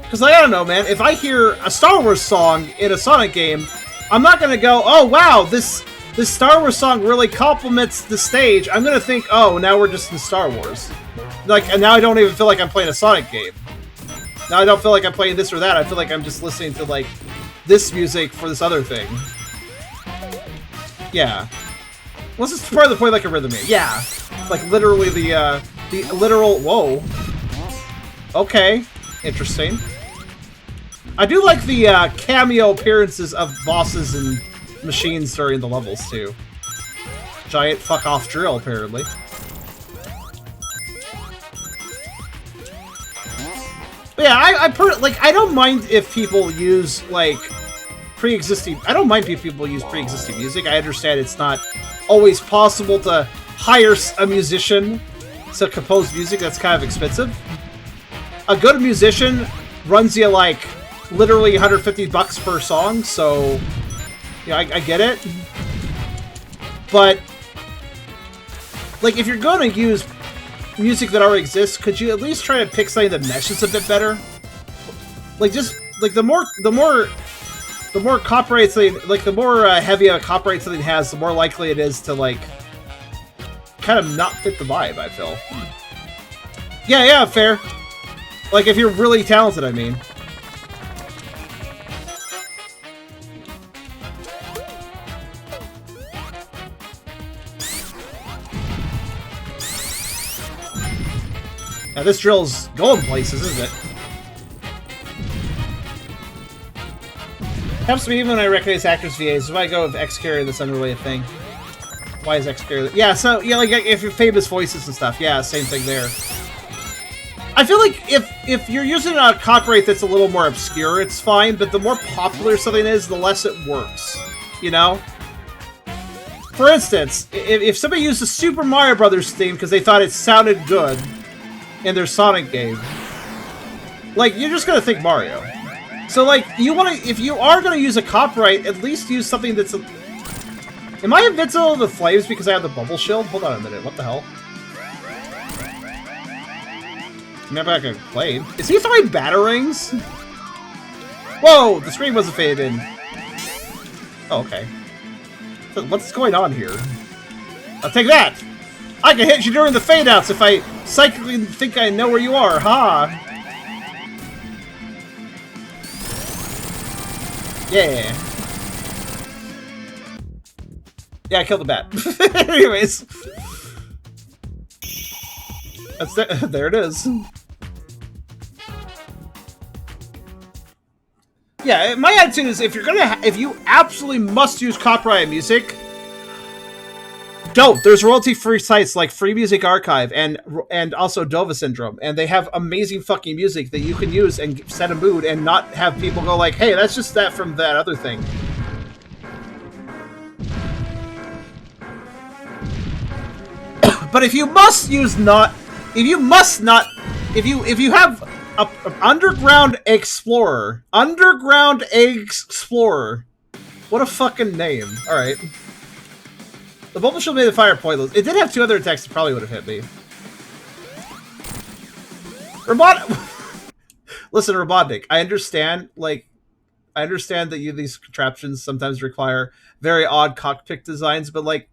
Because, like, I don't know, man. If I hear a Star Wars song in a Sonic game, I'm not gonna go, oh wow, this Star Wars song really complements the stage. I'm gonna think, oh, now we're just in Star Wars. Like, and now I don't even feel like I'm playing a Sonic game. Now I don't feel like I'm playing this or that. I feel like I'm just listening to, like, this music for this other thing. Yeah. Well, this is part of the point, like a rhythm game. Yeah. Like, literally the literal... Whoa. Okay. Interesting. I do like the cameo appearances of bosses and machines during the levels, too. Giant fuck-off drill, apparently. But yeah, I don't mind if people use, like, pre-existing... I don't mind if people use pre-existing music. I understand it's not always possible to hire a musician to compose music. That's kind of expensive. A good musician runs you, like, literally $150 per song, so... Yeah, I get it. But... like, if you're gonna use music that already exists, could you at least try to pick something that meshes a bit better? Like, just... like, the more copyright something... like, the more heavy a copyright something has, the more likely it is to, like... kind of not fit the vibe, I feel. Yeah, fair. Like, if you're really talented, I mean. Now, this drill's going places, isn't it? Helps me even when I recognize actors' VAs. If I go with X-Carrier, this unrelated thing. Why is X-Carrier? Yeah, so, yeah, like, if you're famous voices and stuff, yeah, same thing there. I feel like if you're using a copyright that's a little more obscure, it's fine, but the more popular something is, the less it works. You know? For instance, if somebody used the Super Mario Brothers theme because they thought it sounded good in their Sonic game, like, you're just gonna think Mario. So, like, if you are gonna use a copyright, at least use something that's a... Am I invincible to the flames because I have the bubble shield? Hold on a minute, what the hell? Maybe I could play. Is he throwing batarangs? Whoa, the screen wasn't faded in. Oh, okay. What's going on here? I'll take that! I can hit you during the fade-outs if I psychically think I know where you are, ha! Yeah. Yeah, I killed the bat. Anyways. There it is. Yeah, my attitude is if you absolutely must use copyrighted music, don't. There's royalty-free sites like Free Music Archive and also Dova Syndrome, and they have amazing fucking music that you can use and set a mood and not have people go like, hey, that's just that from that other thing. But if you must use if you have a Underground Explorer, what a fucking name. Alright. The bubble shield made the fire pointless. It did have two other attacks that probably would have hit me. Listen, Robotnik, I understand that these contraptions sometimes require very odd cockpit designs, but, like,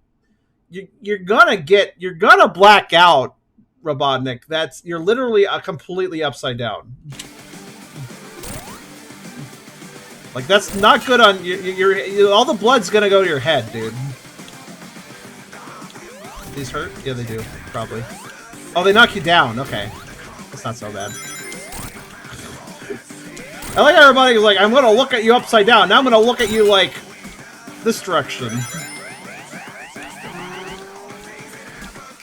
you're gonna black out, Robotnik. You're literally completely upside down. Like, that's not good on all the blood's gonna go to your head, dude. These hurt? Yeah, they do, probably. Oh, they knock you down. Okay, that's not so bad. I like how everybody is like, I'm gonna look at you upside down. Now I'm gonna look at you like this direction.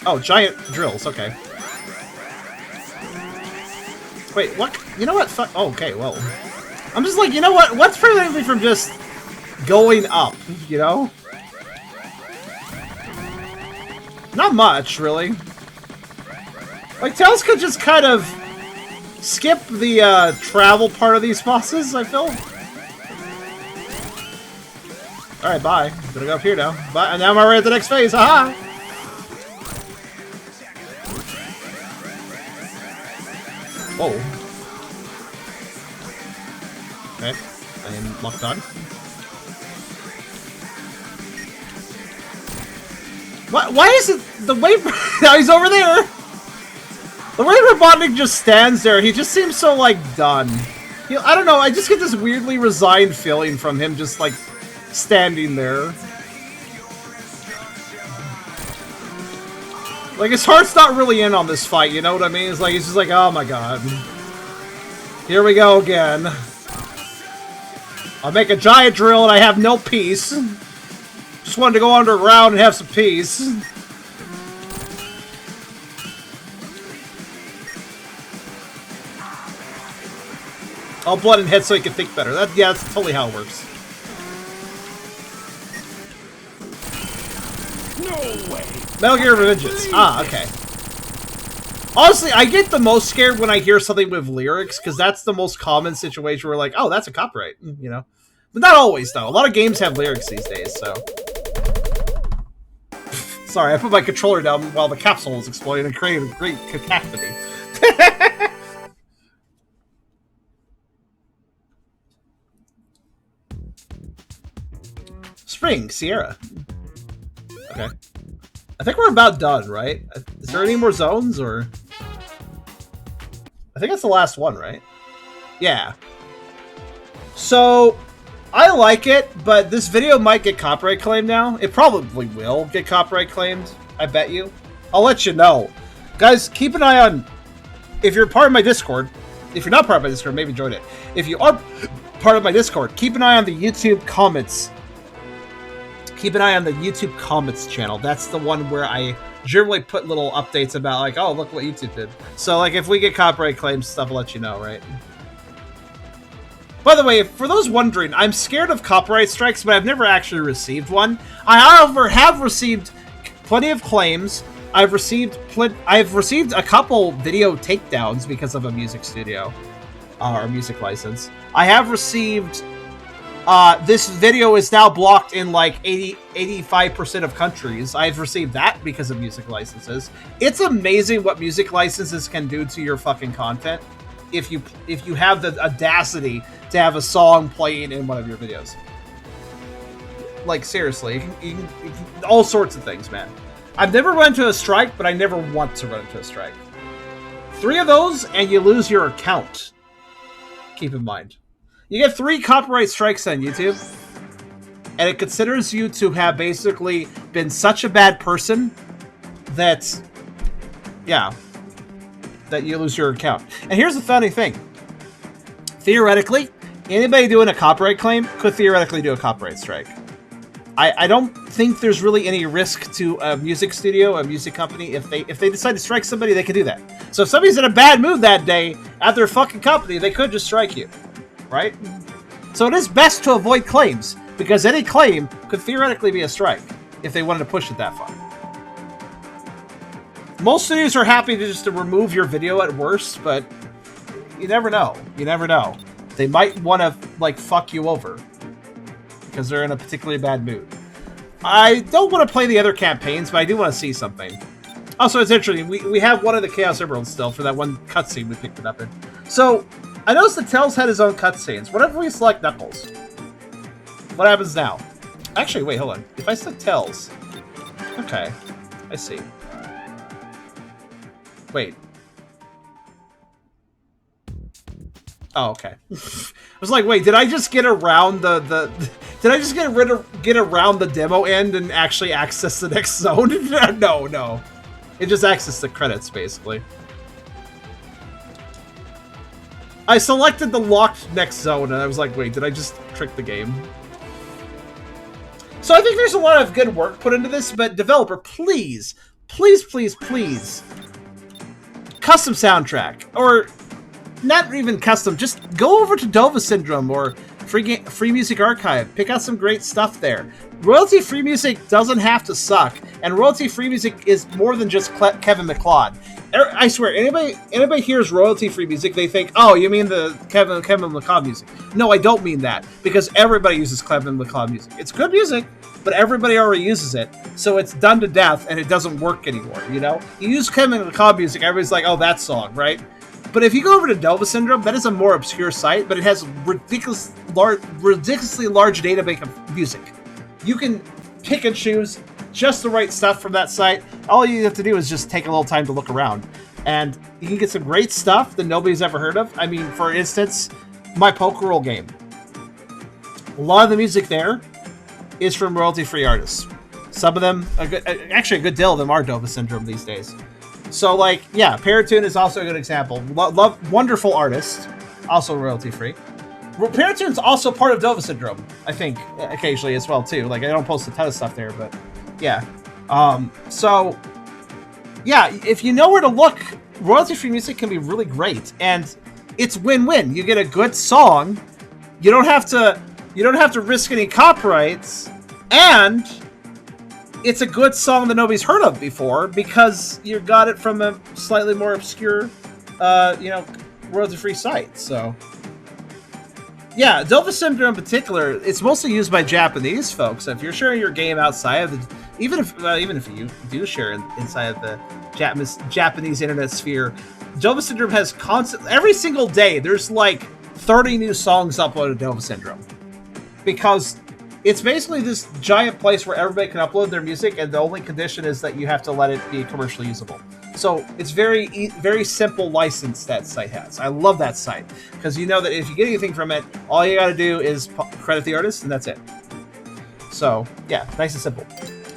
Oh, giant drills. Okay. Wait, what? You know what? Fuck. Oh, okay, well. I'm just like, you know what? What's preventing me from just going up, you know? Not much, really. Like, Tails could just kind of skip the travel part of these bosses, I feel. Alright, bye. I'm gonna go up here now. Bye. And now I'm already at the next phase. Haha! Whoa. Okay. I am locked on. Why is it the way... Now he's over there! The way Robotnik just stands there, he just seems so, like, done. I don't know, I just get this weirdly resigned feeling from him just, like, standing there. Like, his heart's not really in on this fight, you know what I mean? It's like, he's just like, oh my god. Here we go again. I'll make a giant drill and I have no peace. Just wanted to go underground and have some peace. All blood and head so he can think better. Yeah, that's totally how it works. No way. Metal Gear Revengeance. Ah, okay. Honestly, I get the most scared when I hear something with lyrics, because that's the most common situation where, like, oh, that's a copyright, you know? But not always, though. A lot of games have lyrics these days, so... Sorry, I put my controller down while the capsule was exploding and created a great cacophony. Spring, Sierra. Okay. I think we're about done, right? Is there any more zones, or... I think that's the last one, right? Yeah. So, I like it, but this video might get copyright claimed now. It probably will get copyright claimed, I bet you. I'll let you know. Guys, keep an eye on... If you're part of my Discord, if you're not part of my Discord, maybe join it. If you are part of my Discord, keep an eye on the YouTube comments. Keep an eye on the YouTube comments channel. That's the one where I generally put little updates about, like, oh, look what YouTube did. So, like, if we get copyright claims stuff, I'll let you know, right? By the way, for those wondering, I'm scared of copyright strikes, but I've never actually received one. I, however, have received plenty of claims. I've received a couple video takedowns because of a music studio or music license. I have received... this video is now blocked in like 85% of countries. I've received that because of music licenses. It's amazing what music licenses can do to your fucking content if you have the audacity to have a song playing in one of your videos. Like, seriously, you can all sorts of things, man. I've never run into a strike, but I never want to run into a strike. 3 of those, and you lose your account. Keep in mind. You get 3 copyright strikes on YouTube, and it considers you to have basically been such a bad person that, yeah, that you lose your account. And here's the funny thing. Theoretically, anybody doing a copyright claim could theoretically do a copyright strike. I don't think there's really any risk to a music studio, a music company. If they decide to strike somebody, they can do that. So if somebody's in a bad mood that day at their fucking company, they could just strike you. Right? So it is best to avoid claims, because any claim could theoretically be a strike if they wanted to push it that far. Most studios are happy to just remove your video at worst, but you never know. You never know. They might want to, like, fuck you over because they're in a particularly bad mood. I don't want to play the other campaigns, but I do want to see something. Also, it's interesting. We have one of the Chaos Emeralds still for that one cutscene we picked it up in. So... I noticed that Tails had his own cutscenes. Whenever we select Knuckles, what happens now? Actually, wait, hold on. If I select Tails... Okay. I see. Wait. Oh, okay. I was like, wait, did I just get around did I just get around the demo end and actually access the next zone? No. It just accessed the credits, basically. I selected the locked next zone, and I was like, wait, did I just trick the game? So I think there's a lot of good work put into this, but developer, please, please, please, please, custom soundtrack. Or, not even custom, just go over to Dova Syndrome or Free Music Archive. Pick out some great stuff there. Royalty-free music doesn't have to suck, and royalty-free music is more than just Kevin MacLeod. I swear, anybody hears royalty-free music, they think, oh, you mean the Kevin MacLeod music. No, I don't mean that, because everybody uses Kevin MacLeod music. It's good music, but everybody already uses it, so it's done to death, and it doesn't work anymore, you know? You use Kevin MacLeod music, everybody's like, oh, that song, right? But if you go over to Dova Syndrome, that is a more obscure site, but it has ridiculously large database of music. You can pick and choose just the right stuff from that site. All you have to do is just take a little time to look around. And you can get some great stuff that nobody's ever heard of. I mean, for instance, my poker roll game. A lot of the music there is from royalty-free artists. Some of them, actually a good deal of them are Dova Syndrome these days. So, like, yeah, Paratune is also a good example. Wonderful artist, also royalty-free. Paratune's also part of Dova Syndrome, I think, occasionally as well, too. Like, I don't post a ton of stuff there, but yeah. So, yeah, if you know where to look, royalty-free music can be really great, and it's win-win. You get a good song, you don't have to risk any copyrights, and it's a good song that nobody's heard of before because you got it from a slightly more obscure, royalty-free site. So, yeah, Dova Syndrome in particular, it's mostly used by Japanese folks. If you're sharing your game outside of the, even if you do share inside of the Japanese internet sphere, Dova Syndrome has every single day. There's like 30 new songs uploaded to Dova Syndrome because it's basically this giant place where everybody can upload their music, and the only condition is that you have to let it be commercially usable. So it's very simple license that site has. I love that site because you know that if you get anything from it, all you got to do is credit the artist, and that's it. So yeah, nice and simple.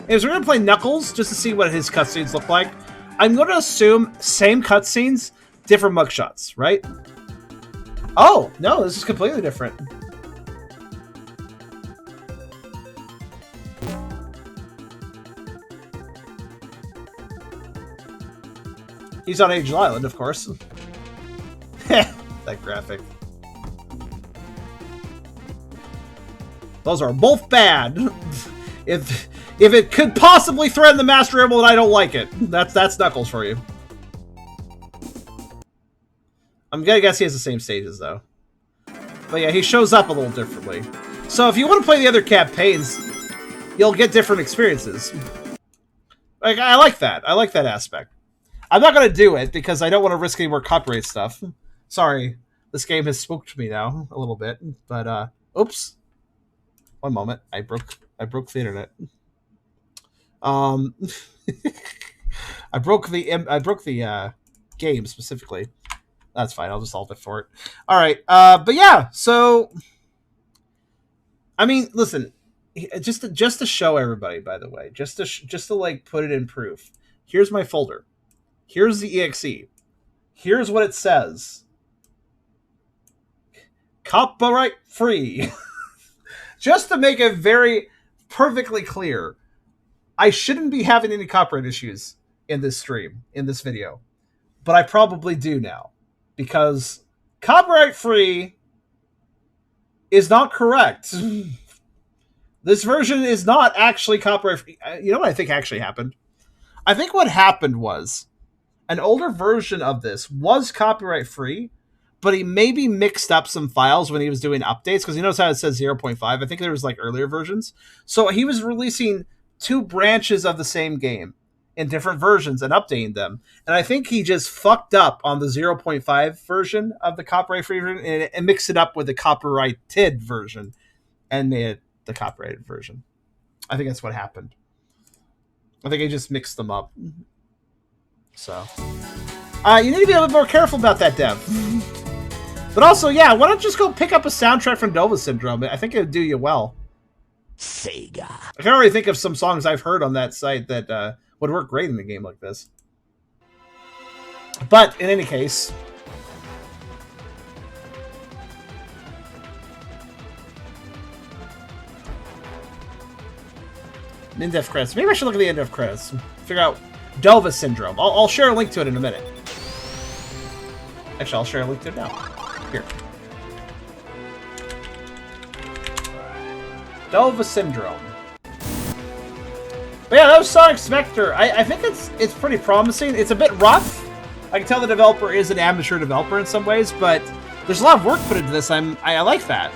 Anyways, we're gonna play Knuckles just to see what his cutscenes look like. I'm gonna assume same cutscenes, different mugshots, right? Oh no, this is completely different. He's on Angel Island, of course. That graphic. Those are both bad. If it could possibly threaten the Master Emerald, I don't like it. That's Knuckles for you. I'm gonna guess he has the same stages though. But yeah, he shows up a little differently. So if you want to play the other campaigns, you'll get different experiences. Like I like that. I like that aspect. I'm not going to do it because I don't want to risk any more copyright stuff. Sorry, this game has spooked me now a little bit. But oops, one moment. I broke the internet. I broke the game specifically. That's fine. I'll just alt it for it. All right. But yeah. So, I mean, listen. Just to show everybody, by the way, just to like put it in proof. Here's my folder. Here's the exe. Here's what it says. Copyright free. Just to make it very perfectly clear, I shouldn't be having any copyright issues in this stream, in this video. But I probably do now. Because copyright free is not correct. This version is not actually copyright free. You know what I think actually happened? I think what happened was an older version of this was copyright free, but he maybe mixed up some files when he was doing updates, because you notice how it says 0.5. I think there was like earlier versions. So he was releasing two branches of the same game in different versions and updating them. And I think he just fucked up on the 0.5 version of the copyright free version and mixed it up with the copyrighted version and made it the copyrighted version. I think that's what happened. I think I just mixed them up. So, you need to be a little more careful about that, Dev. But also, yeah, why don't you just go pick up a soundtrack from Dova Syndrome? I think it would do you well. Sega. I can already think of some songs I've heard on that site that would work great in a game like this. But, in any case... in-depth credits. Maybe I should look at the in-depth credits. Figure out Dova Syndrome. I'll share a link to it in a minute. Actually, I'll share a link to it now. Here. Dova Syndrome. But yeah, that was Sonic Spectre. I think it's pretty promising. It's a bit rough. I can tell the developer is an amateur developer in some ways, but there's a lot of work put into this. I like that.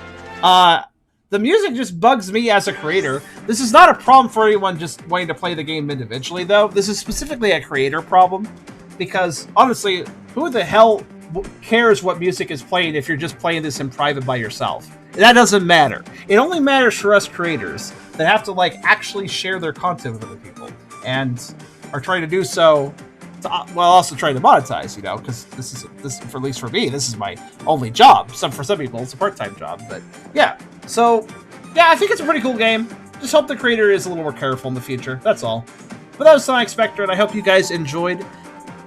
The music just bugs me as a creator. This is not a problem for anyone just wanting to play the game individually, though. This is specifically a creator problem. Because, honestly, who the hell cares what music is playing if you're just playing this in private by yourself? That doesn't matter. It only matters for us creators. that have to like actually share their content with other people and are trying to do so while also trying to monetize, you know, because this for at least for me, this is my only job. For some people it's a part-time job, but yeah. So yeah, I think it's a pretty cool game. Just hope the creator is a little more careful in the future. That's all. But that was Sonic Spectre, and I hope you guys enjoyed.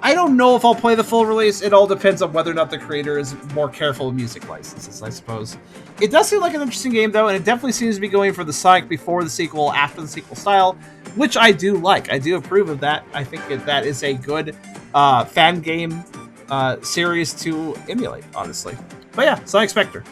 I don't know if I'll play the full release. It all depends on whether or not the creator is more careful with music licenses, I suppose. It does seem like an interesting game, though, and it definitely seems to be going for the Sonic before the sequel, after the sequel style, which I do like. I do approve of that. I think that is a good fan game series to emulate, honestly. But yeah, Sonic Spectre.